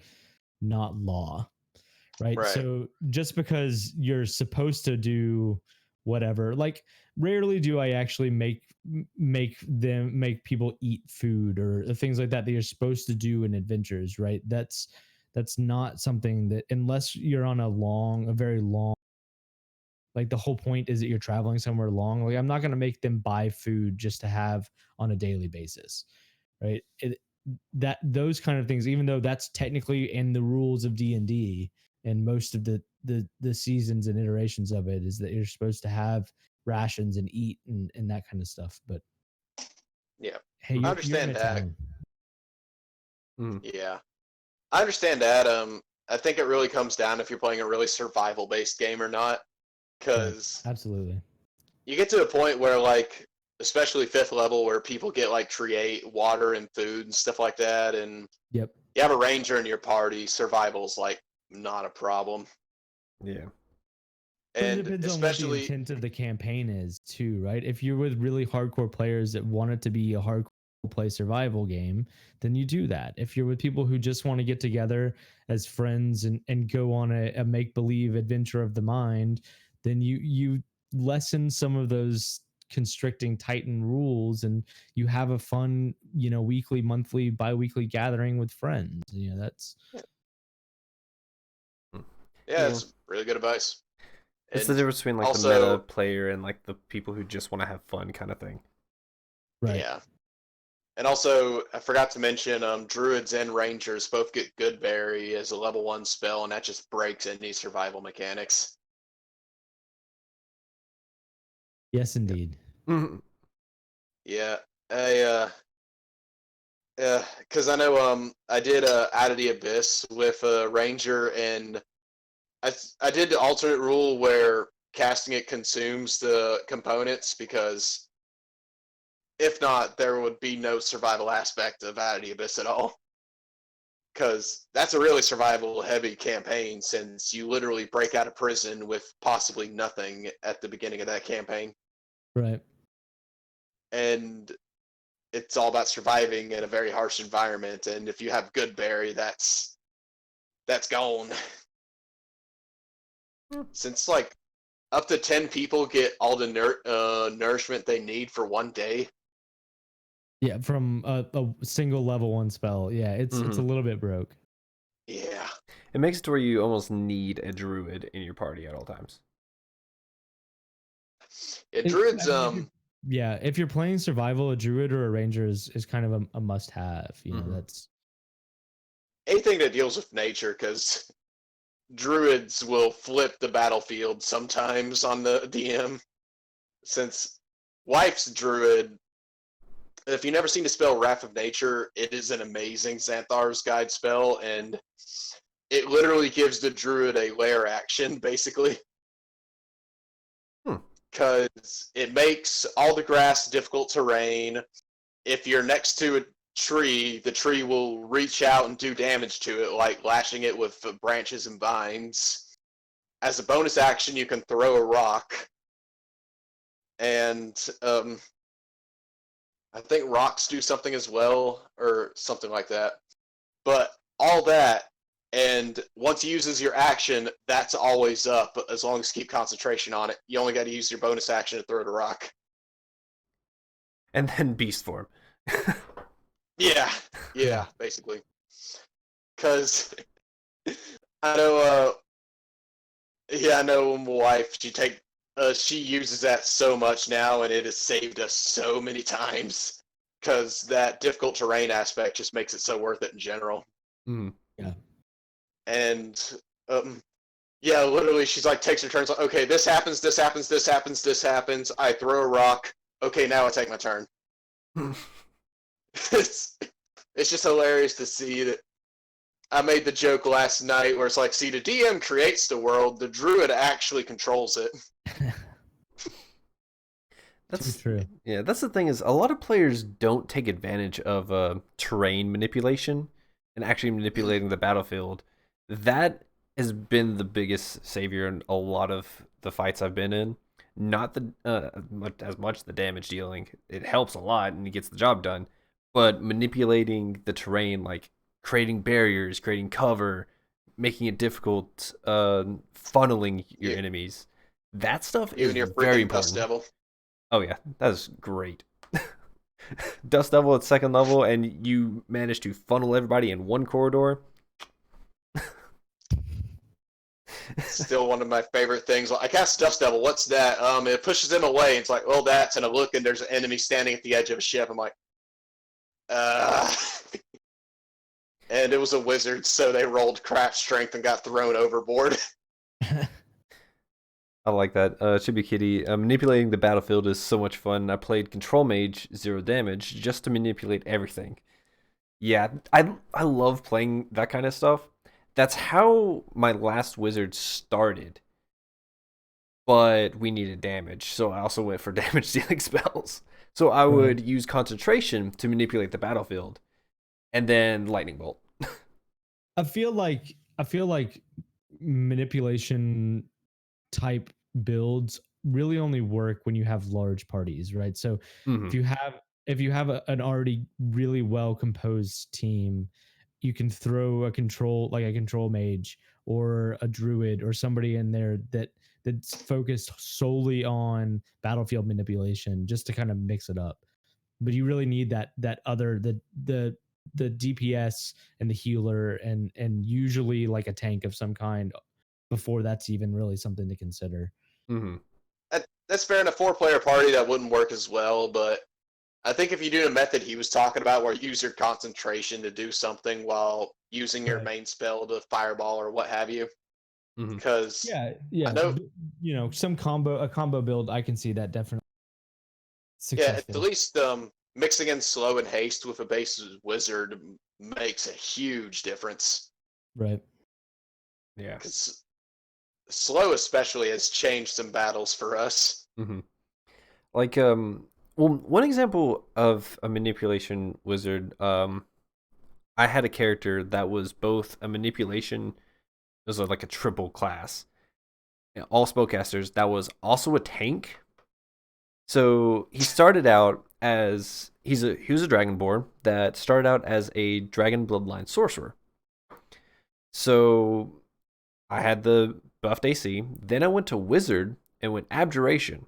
law. Right? Right. So just because you're supposed to do whatever, like rarely do I actually make people eat food or things like that you're supposed to do in adventures, right? That's not something that, unless you're on a very long, like the whole point is that you're traveling somewhere long. Like I'm not going to make them buy food just to have on a daily basis, right? That those kind of things, even though that's technically in the rules of D&D and most of the seasons and iterations of it, is that you're supposed to have rations and eat and that kind of stuff. But Yeah, hey, I you're understand in a that. town. Yeah, I understand that. I think it really comes down if you're playing a really survival-based game or not, because Absolutely. you get to a point where, like, especially 5th level, where people get like create water and food and stuff like that, and Yep. you have a ranger in your party, survival's like not a problem. Yeah. But it And depends on what the especially, intent of the campaign is too, right? If you're with really hardcore players that want it to be a hardcore play survival game, then you do that. If you're with people who just want to get together as friends and go on a make-believe adventure of the mind, then you lessen some of those constricting Titan rules and you have a fun, weekly, monthly, bi-weekly gathering with friends. That's yeah, it's really good advice. It's the And difference between like also, the meta player and like the people who just want to have fun kind of thing. right. yeah. And also, I forgot to mention, druids and rangers both get good berry as a level 1 spell, and that just breaks any survival mechanics. Yes, indeed. Yeah, because I know I did Out of the Abyss with a ranger, and I did the alternate rule where casting it consumes the components, because if not, there would be no survival aspect of Out of the Abyss at all. Because that's a really survival heavy campaign, since you literally break out of prison with possibly nothing at the beginning of that campaign. Right. And it's all about surviving in a very harsh environment, and if you have good berry, that's gone. Since like up to 10 people get all the nourishment they need for one day. Yeah, from a single level 1 spell. Yeah, it's a little bit broke. Yeah. It makes it to where you almost need a druid in your party at all times. Yeah, druids, if you're playing survival, a druid or a ranger is kind of a must have. That's anything that deals with nature, because druids will flip the battlefield sometimes on the DM. Since Wife's druid, if you've never seen the spell Wrath of Nature, it is an amazing Xanthar's Guide spell, and it literally gives the druid a lair action, basically. Because it makes all the grass difficult terrain. If you're next to a tree, the tree will reach out and do damage to it, like lashing it with branches and vines. As a bonus action, you can throw a rock. And I think rocks do something as well, or something like that. But all that, and once he uses your action, that's always up, as long as you keep concentration on it. You only got to use your bonus action to throw the rock. And then beast form. Yeah, basically. Because I know, I know my wife, she uses that so much now, and it has saved us so many times. Because that difficult terrain aspect just makes it so worth it in general. Yeah. And literally, she's like takes her turns. Like, okay, this happens, this happens, this happens, this happens. I throw a rock. Okay, now I take my turn. it's just hilarious to see that. I made the joke last night where it's like, see, the DM creates the world, the druid actually controls it. That's true. Yeah, that's the thing is a lot of players don't take advantage of terrain manipulation and actually manipulating the battlefield. That has been the biggest savior in a lot of the fights I've been in. Not as much the damage dealing. It helps a lot and it gets the job done. But manipulating the terrain, like creating barriers, creating cover, making it difficult, funneling your enemies. That stuff is very important. Dust Devil. Oh yeah, that is great. Dust Devil at 2nd level, and you manage to funnel everybody in one corridor. Still one of my favorite things. I cast Dust Devil. What's that? It pushes them away. It's like, well, that's, and I look, and there's an enemy standing at the edge of a ship. I'm like, and it was a wizard, so they rolled crap strength and got thrown overboard. I like that. Chibi Kitty, manipulating the battlefield is so much fun. I played Control Mage 0 damage just to manipulate everything. Yeah, I love playing that kind of stuff. That's how my last wizard started. But we needed damage, so I also went for damage dealing spells. So I would use concentration to manipulate the battlefield, and then lightning bolt. I feel like manipulation type builds really only work when you have large parties, right? So if you have an already really well composed team, you can throw a control mage or a druid or somebody in there that's focused solely on battlefield manipulation just to kind of mix it up. But you really need that other the DPS and the healer and usually like a tank of some kind before that's even really something to consider. That's fair. In a 4-player party, that wouldn't work as well, but I think if you do the method he was talking about where you use your concentration to do something while using your main spell to fireball or what have you. Because I know, a combo build, I can see that definitely successful. At least mixing in slow and haste with a base wizard makes a huge difference. Right. Yeah. Because slow especially has changed some battles for us. Like well, one example of a manipulation wizard, I had a character that was both a manipulation, it was like a triple class, all spellcasters, that was also a tank. So he started out as he was a dragonborn that started out as a dragon bloodline sorcerer. So I had the buffed AC. Then I went to wizard and went abjuration.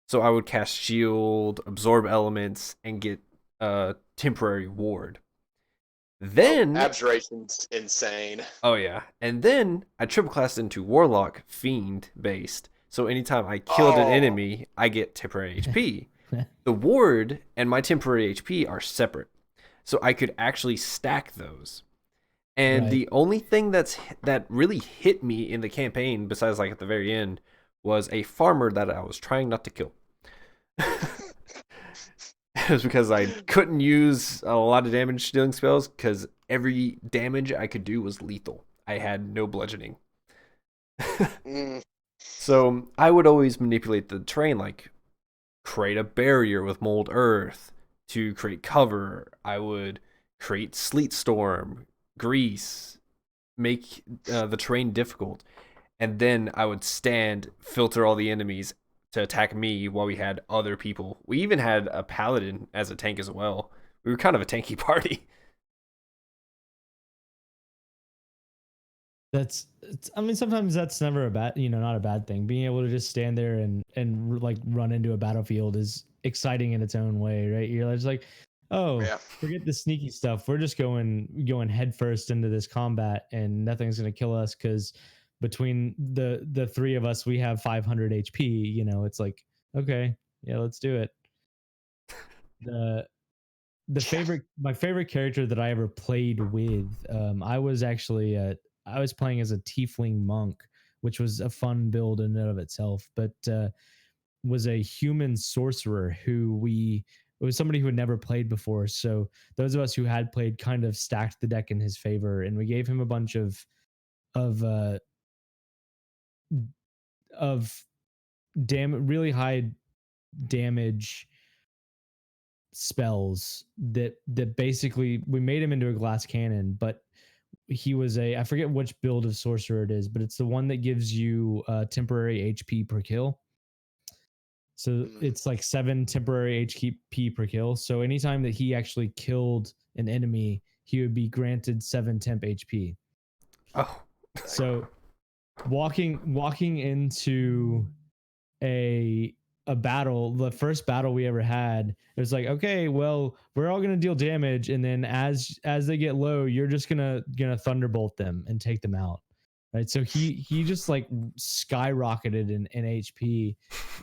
So I would cast shield, absorb elements, and get temporary ward. Then abjuration's insane. Oh yeah, and then I triple classed into warlock fiend based. So anytime I killed an enemy, I get temporary HP. The ward and my temporary HP are separate, so I could actually stack those. And Right. the only thing that really hit me in the campaign, besides like at the very end, was a farmer that I was trying not to kill. It was because I couldn't use a lot of damage dealing spells because every damage I could do was lethal. I had no bludgeoning. Mm, So I would always manipulate the terrain, like create a barrier with mold earth to create cover. I would create sleet storm, grease, make the terrain difficult, and then I would stand, filter all the enemies to attack me while we had other people. We even had a paladin as a tank as well. We were kind of a tanky party. I mean, sometimes that's never a bad, not a bad thing. Being able to just stand there and like run into a battlefield is exciting in its own way, right? You're just like, oh, yeah. forget the sneaky stuff. We're just going head first into this combat, and nothing's gonna kill us because between the three of us, we have 500 HP. It's like, okay, yeah, let's do it. The my favorite character that I ever played with, I was playing as a tiefling monk, which was a fun build in and of itself, but was a human sorcerer it was somebody who had never played before. So those of us who had played kind of stacked the deck in his favor, and we gave him a bunch of uh of really high damage spells that basically we made him into a glass cannon, but he was I forget which build of sorcerer it is, but it's the one that gives you temporary HP per kill. So Mm, it's like 7 temporary HP per kill. So anytime that he actually killed an enemy, he would be granted 7 temp HP. Oh, So walking into a battle, the first battle we ever had, it was like, okay, well, we're all gonna deal damage, and then as they get low, you're just gonna thunderbolt them and take them out. Right. So he just like skyrocketed in HP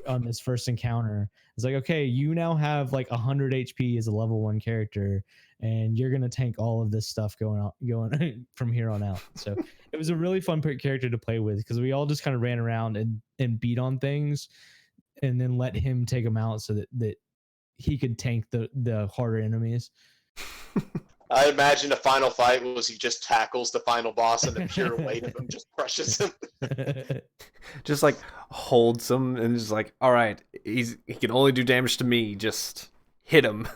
on this first encounter. It's like, okay, you now have like 100 HP as a level 1 character, and you're gonna tank all of this stuff going from here on out. So it was a really fun character to play with because we all just kind of ran around and beat on things, and then let him take them out so that he could tank the harder enemies. I imagine the final fight was he just tackles the final boss and the pure weight of him just crushes him. just like holds him and just like, all right, he can only do damage to me. Just hit him,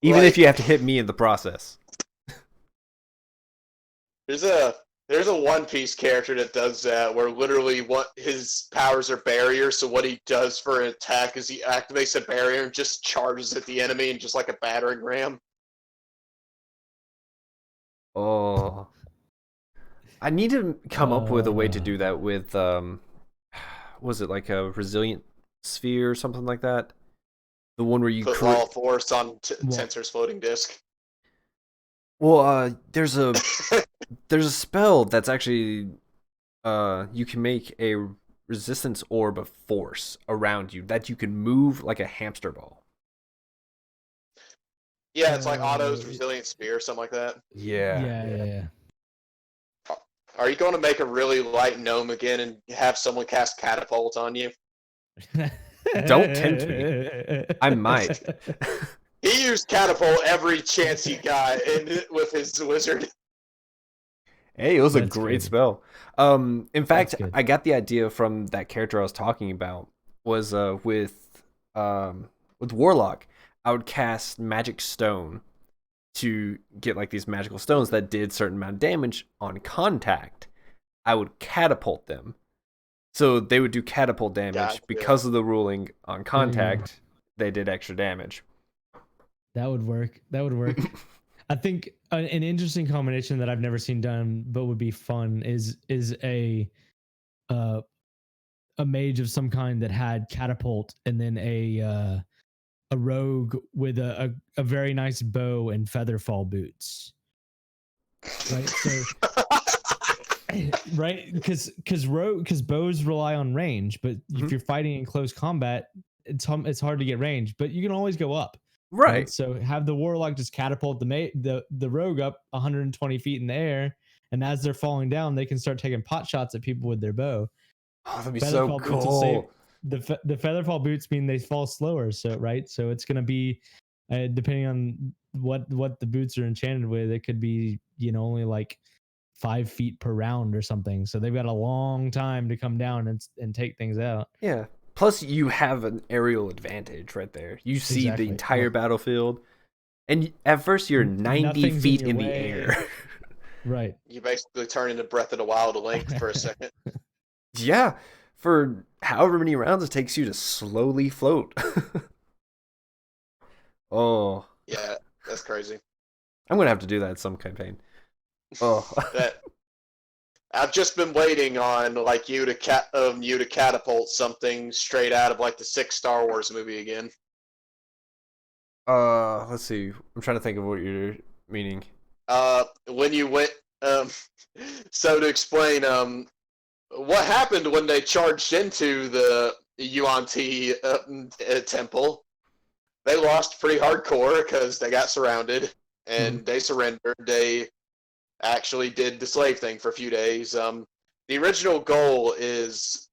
even if Like, you have to hit me in the process. there's a One Piece character that does that, where literally what his powers are barriers. So what he does for an attack is he activates a barrier and just charges at the enemy and just like a battering ram. Oh, I need to come up with a way to do Uh, that with was it like a resilient sphere or something like that? The one where you Put create. all force on Well, Tensor's floating disc. Well, there's a spell that's actually you can make a resistance orb of force around you that you can move like a hamster ball. Yeah, it's like Otto's it- resilient spear or something like that. Yeah, yeah. Are you going to make a really light gnome again and have someone cast catapult on you? Don't tempt me. I might. He used catapult every chance he got with his wizard. Hey, it was a That's great good. spell. In fact, That's good. I got the idea from that character I was talking about. Was with Warlock, I would cast Magic Stone to get like these magical stones that did certain amount of damage on contact. I would catapult them, so they would do catapult damage Gotcha. because of the ruling on There you go. contact. They did extra damage. That would work. That would work. I think an interesting combination that I've never seen done, but would be fun, is uh, a mage of some kind that had catapult, and then a rogue with a very nice bow and featherfall boots. Right. So right, because bows rely on range, but if Mhm. you're fighting in close combat, it's hard to get range, but you can always go up. Right. So have the warlock just catapult the rogue up 120 feet in the air, and as they're falling down, they can start taking pot shots at people with their bow. Oh, that'd be so Featherfall boots will save cool. the featherfall boots mean they fall slower. So right, so it's gonna be depending on what the boots are enchanted with. It could be only like 5 feet per round or something. So they've got a long time to come down and take things out. Yeah. Plus, you have an aerial advantage right there. You see the Exactly. entire battlefield, and at first you're 90 Nothing's feet your in the way. air. Right. You basically turn into Breath of the Wild length for a second. Yeah, for however many rounds it takes you to slowly float. Oh, Yeah, that's crazy. I'm gonna have to do that in some campaign. Oh, That I've just been waiting on like you to catapult something straight out of like the 6th Star Wars movie again. let's see. I'm trying to think of what you're meaning. When you went, so to explain, what happened when they charged into the Yuan-Ti temple? They lost pretty hardcore because they got surrounded and they surrendered. They actually did the slave thing for a few days. The original goal is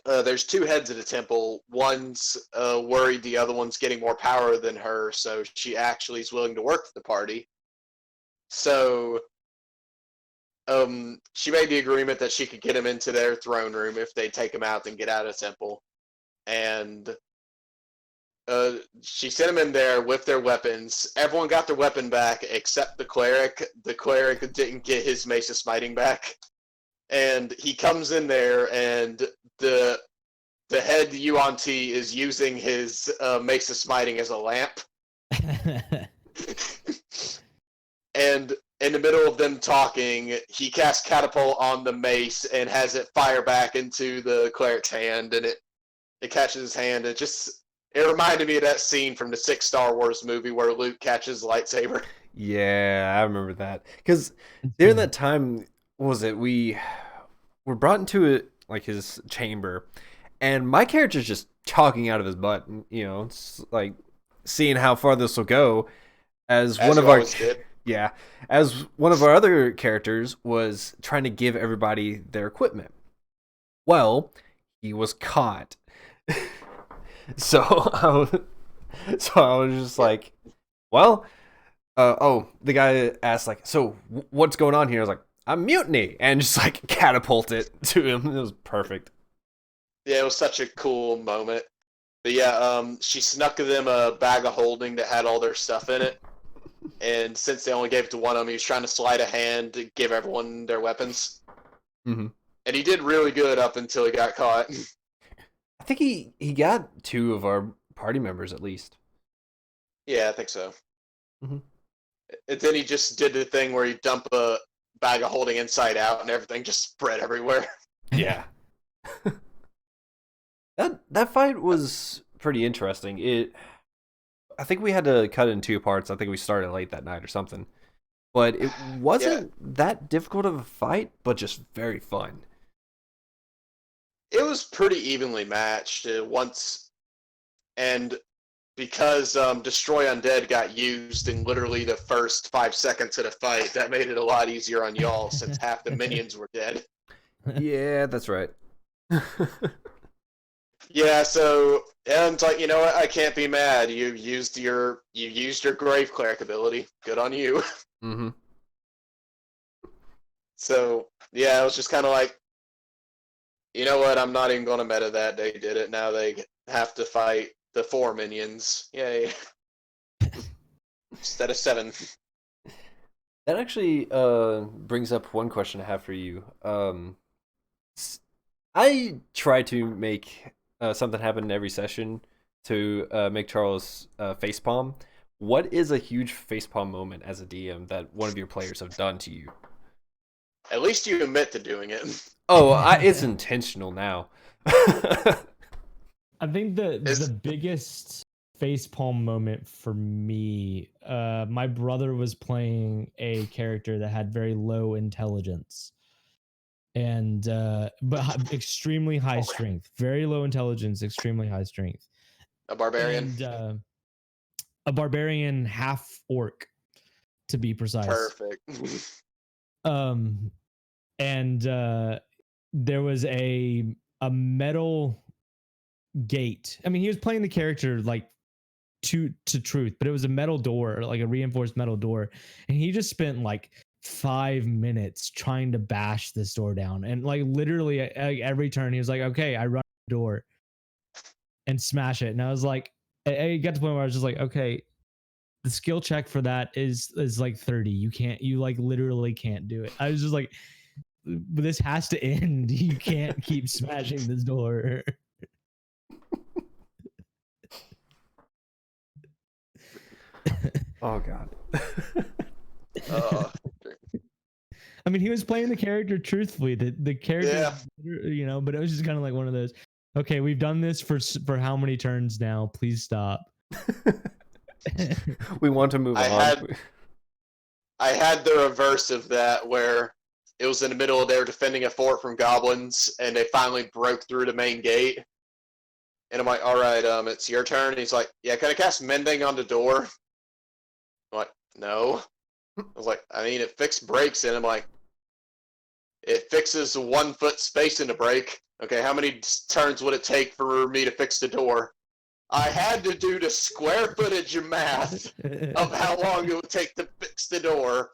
there's 2 heads of the temple. One's worried the other one's getting more power than her, so she actually is willing to work for the party. So she made the agreement that she could get him into their throne room if they take him out and get out of the temple. And she sent him in there with their weapons. Everyone got their weapon back except the cleric. The cleric didn't get his Mace of Smiting back. And he comes in there, and the head Yuan-Ti is using his Mace of Smiting as a lamp. And in the middle of them talking, he casts Catapult on the mace and has it fire back into the cleric's hand, and it catches his hand. It reminded me of that scene from the 6th Star Wars movie where Luke catches the lightsaber. Yeah, I remember that. Because during that time, what was it? We were brought into it, like his chamber, and my character's just talking out of his butt. It's like seeing how far this will go. As one of our yeah, as one of our other characters was trying to give everybody their equipment. Well, he was caught. So I was just like, well, the guy asked like, so what's going on here? I was like, I'm mutiny, and just like catapult it to him. It was perfect. Yeah, it was such a cool moment. But yeah, she snuck them a bag of holding that had all their stuff in it. And since they only gave it to one of them, he was trying to slide a hand to give everyone their weapons. Mm-hmm. And he did really good up until he got caught. I think he got 2 of our party members at least. Yeah, I think so. Mm-hmm. And then he just did the thing where he dumped a bag of holding inside out and everything just spread everywhere. Yeah. That fight was pretty interesting. I think we had to cut it in 2 parts. I think we started late that night or something. But it wasn't that difficult of a fight, but just very fun. It was pretty evenly matched once, and because Destroy Undead got used in literally the first 5 seconds of the fight, that made it a lot easier on y'all since half the minions were dead. Yeah, that's right. Yeah, so and like, you know what, I can't be mad. You used your Grave Cleric ability. Good on you. Mm-hmm. So yeah, it was just kind of like, you know what, I'm not even going to meta that. They did it. Now they have to fight the 4 minions. Yay. Instead of 7. That actually brings up one question I have for you. I try to make something happen in every session to make Charles facepalm. What is a huge facepalm moment as a DM that one of your players have done to you? At least you admit to doing it. Oh, it's intentional now. I think the biggest facepalm moment for me, my brother was playing a character that had very low intelligence and but extremely high strength. Very low intelligence, extremely high strength. A barbarian. And a barbarian half orc, to be precise. Perfect. And there was a metal gate. I mean, he was playing the character like to truth, but it was a metal door, like a reinforced metal door, and he just spent like 5 minutes trying to bash this door down, and like literally every turn he was like, okay, I run the door and smash it. And I was like, I got to the point where I was just like, okay, the skill check for that is like 30. You like literally can't do it. I was just like, this has to end. You can't keep smashing this door. Oh god. I mean, he was playing the character truthfully. The character, Yeah. But it was just kind of like one of those. Okay, we've done this for how many turns now? Please stop. We want to move on. I had the reverse of that, where it was in the middle of they were defending a fort from goblins, and they finally broke through the main gate. And I'm like, all right, it's your turn. And he's like, yeah, can I cast Mending on the door? I'm like, no. I was like, I mean, it fixed breaks, and I'm like, it fixes 1 foot space in the break. Okay, how many turns would it take for me to fix the door? I had to do the square footage of math of how long it would take to fix the door.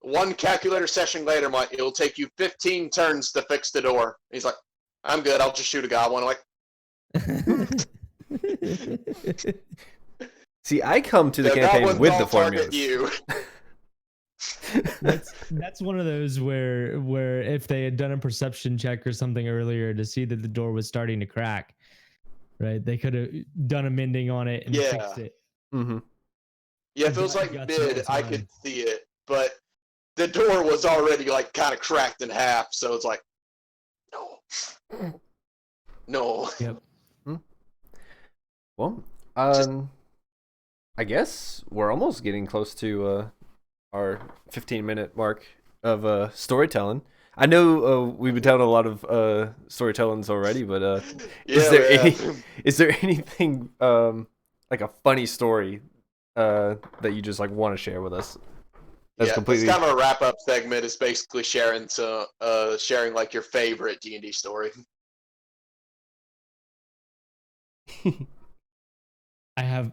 1 calculator session later, I'm like, it'll take you 15 turns to fix the door. And he's like, I'm good, I'll just shoot a goblin. I'm like, see, I come to the campaign with the formulas. You. That's one of those where if they had done a perception check or something earlier to see that the door was starting to crack, right? They could have done a mending on it and fixed it. Mm-hmm. Yeah, if it was like mid, I could see it, but the door was already like kind of cracked in half, so it's like, no. Yep. Well, I guess we're almost getting close to our 15-minute mark of storytelling. I know we've been telling a lot of storytellings already, but is there anything like a funny story that you just like want to share with us? That's completely. It's kind of a wrap-up segment. Is basically sharing like your favorite D&D story. I have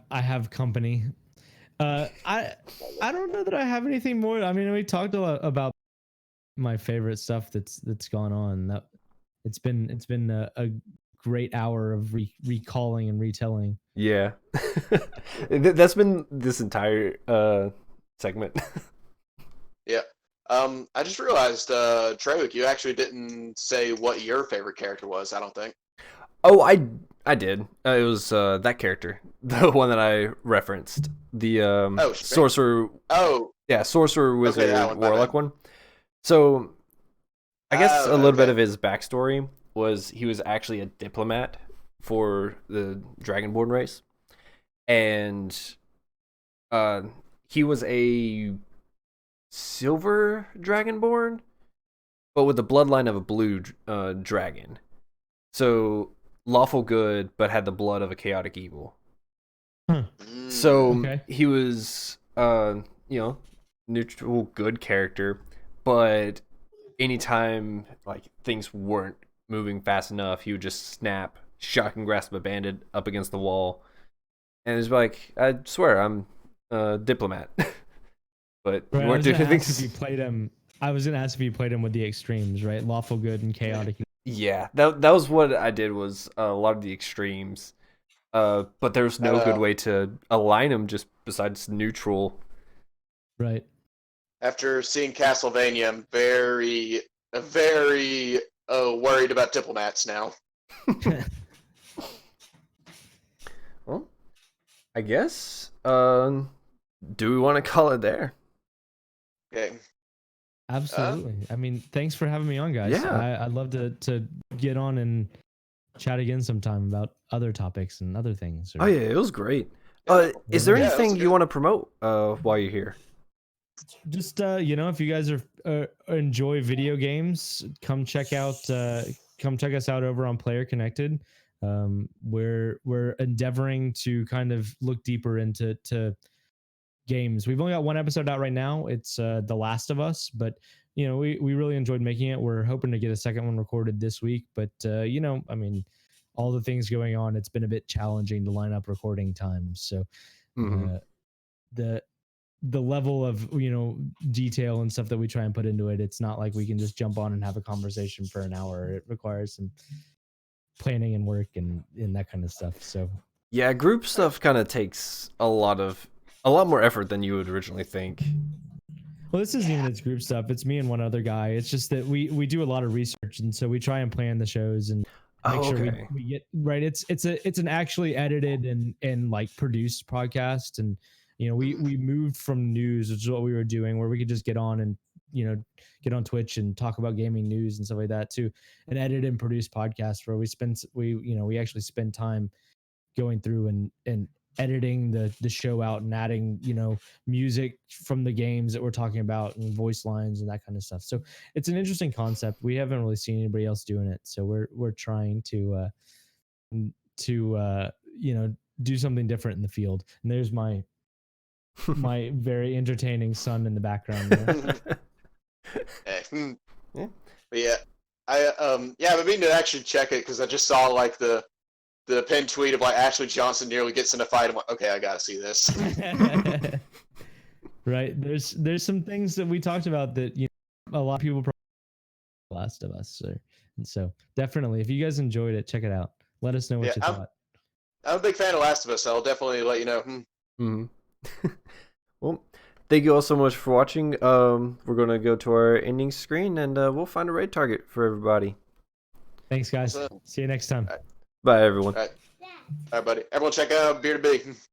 company. I don't know that I have anything more. I mean, we talked a lot about my favorite stuff that's gone on. That it's been a great hour of recalling and retelling. Yeah, that's been this entire segment. Yeah. I just realized, Trevik, you actually didn't say what your favorite character was. I don't think. Oh, I did. It was that character, the one that I referenced, the sorcerer. Oh, yeah, sorcerer, wizard, warlock one. So, I guess a little bit of his backstory was he was actually a diplomat for the Dragonborn race, and he was a silver Dragonborn, but with the bloodline of a blue dragon. So lawful good, but had the blood of a chaotic evil. So he was, neutral good character, but anytime like things weren't moving fast enough, he would just snap, shocking grasp a bandit up against the wall, and it's like, I swear I'm a diplomat. But right, you weren't doing things. If you played him, I was gonna ask if you played him with the extremes, right? Lawful good and chaotic. Yeah, that was what I did, was a lot of the extremes. But there's no good way to align them just besides neutral. Right. After seeing Castlevania, I'm very worried about diplomats now. Well, I guess. Do we want to call it there? Okay. Absolutely. I mean, thanks for having me on, guys. Yeah. I'd love to get on and chat again sometime about other topics and other things. Oh yeah, it was great. Is there anything you want to promote while you're here? Just if you guys are enjoy video games, come check us out over on Player Connected. We're endeavoring to kind of look deeper into games. We've only got one episode out right now. It's The Last of Us, but we really enjoyed making it. We're hoping to get a second one recorded this week, but I mean, all the things going on, it's been a bit challenging to line up recording times. So the level of detail and stuff that we try and put into it, it's not like we can just jump on and have a conversation for an hour. It requires some planning and work and that kind of stuff. So yeah, group stuff kind of takes a lot more effort than you would originally think. Well, this isn't even its group stuff. It's me and one other guy. It's just that we do a lot of research, and so we try and plan the shows and make sure we get right. It's an actually edited and like produced podcast, and we moved from news, which is what we were doing, where we could just get on and get on Twitch and talk about gaming news and stuff like that, to an edited and produced podcast where we actually spend time going through and editing the show out and adding music from the games that we're talking about and voice lines and that kind of stuff. So it's an interesting concept. We haven't really seen anybody else doing it, so we're trying to do something different in the field. And there's my very entertaining son in the background there. Yeah. But yeah, I've been meaning to actually check it because I just saw like the pinned tweet of like Ashley Johnson nearly gets in a fight. I'm like, okay, I gotta see this. Right. There's some things that we talked about that a lot of people probably Last of Us, and so definitely, if you guys enjoyed it, check it out. Let us know what you thought. I'm a big fan of Last of Us, so I'll definitely let you know. Well, thank you all so much for watching. We're gonna go to our ending screen, and we'll find a raid target for everybody. Thanks, guys. See you next time. Bye, everyone. All right, buddy. Everyone check out TheBeardedB.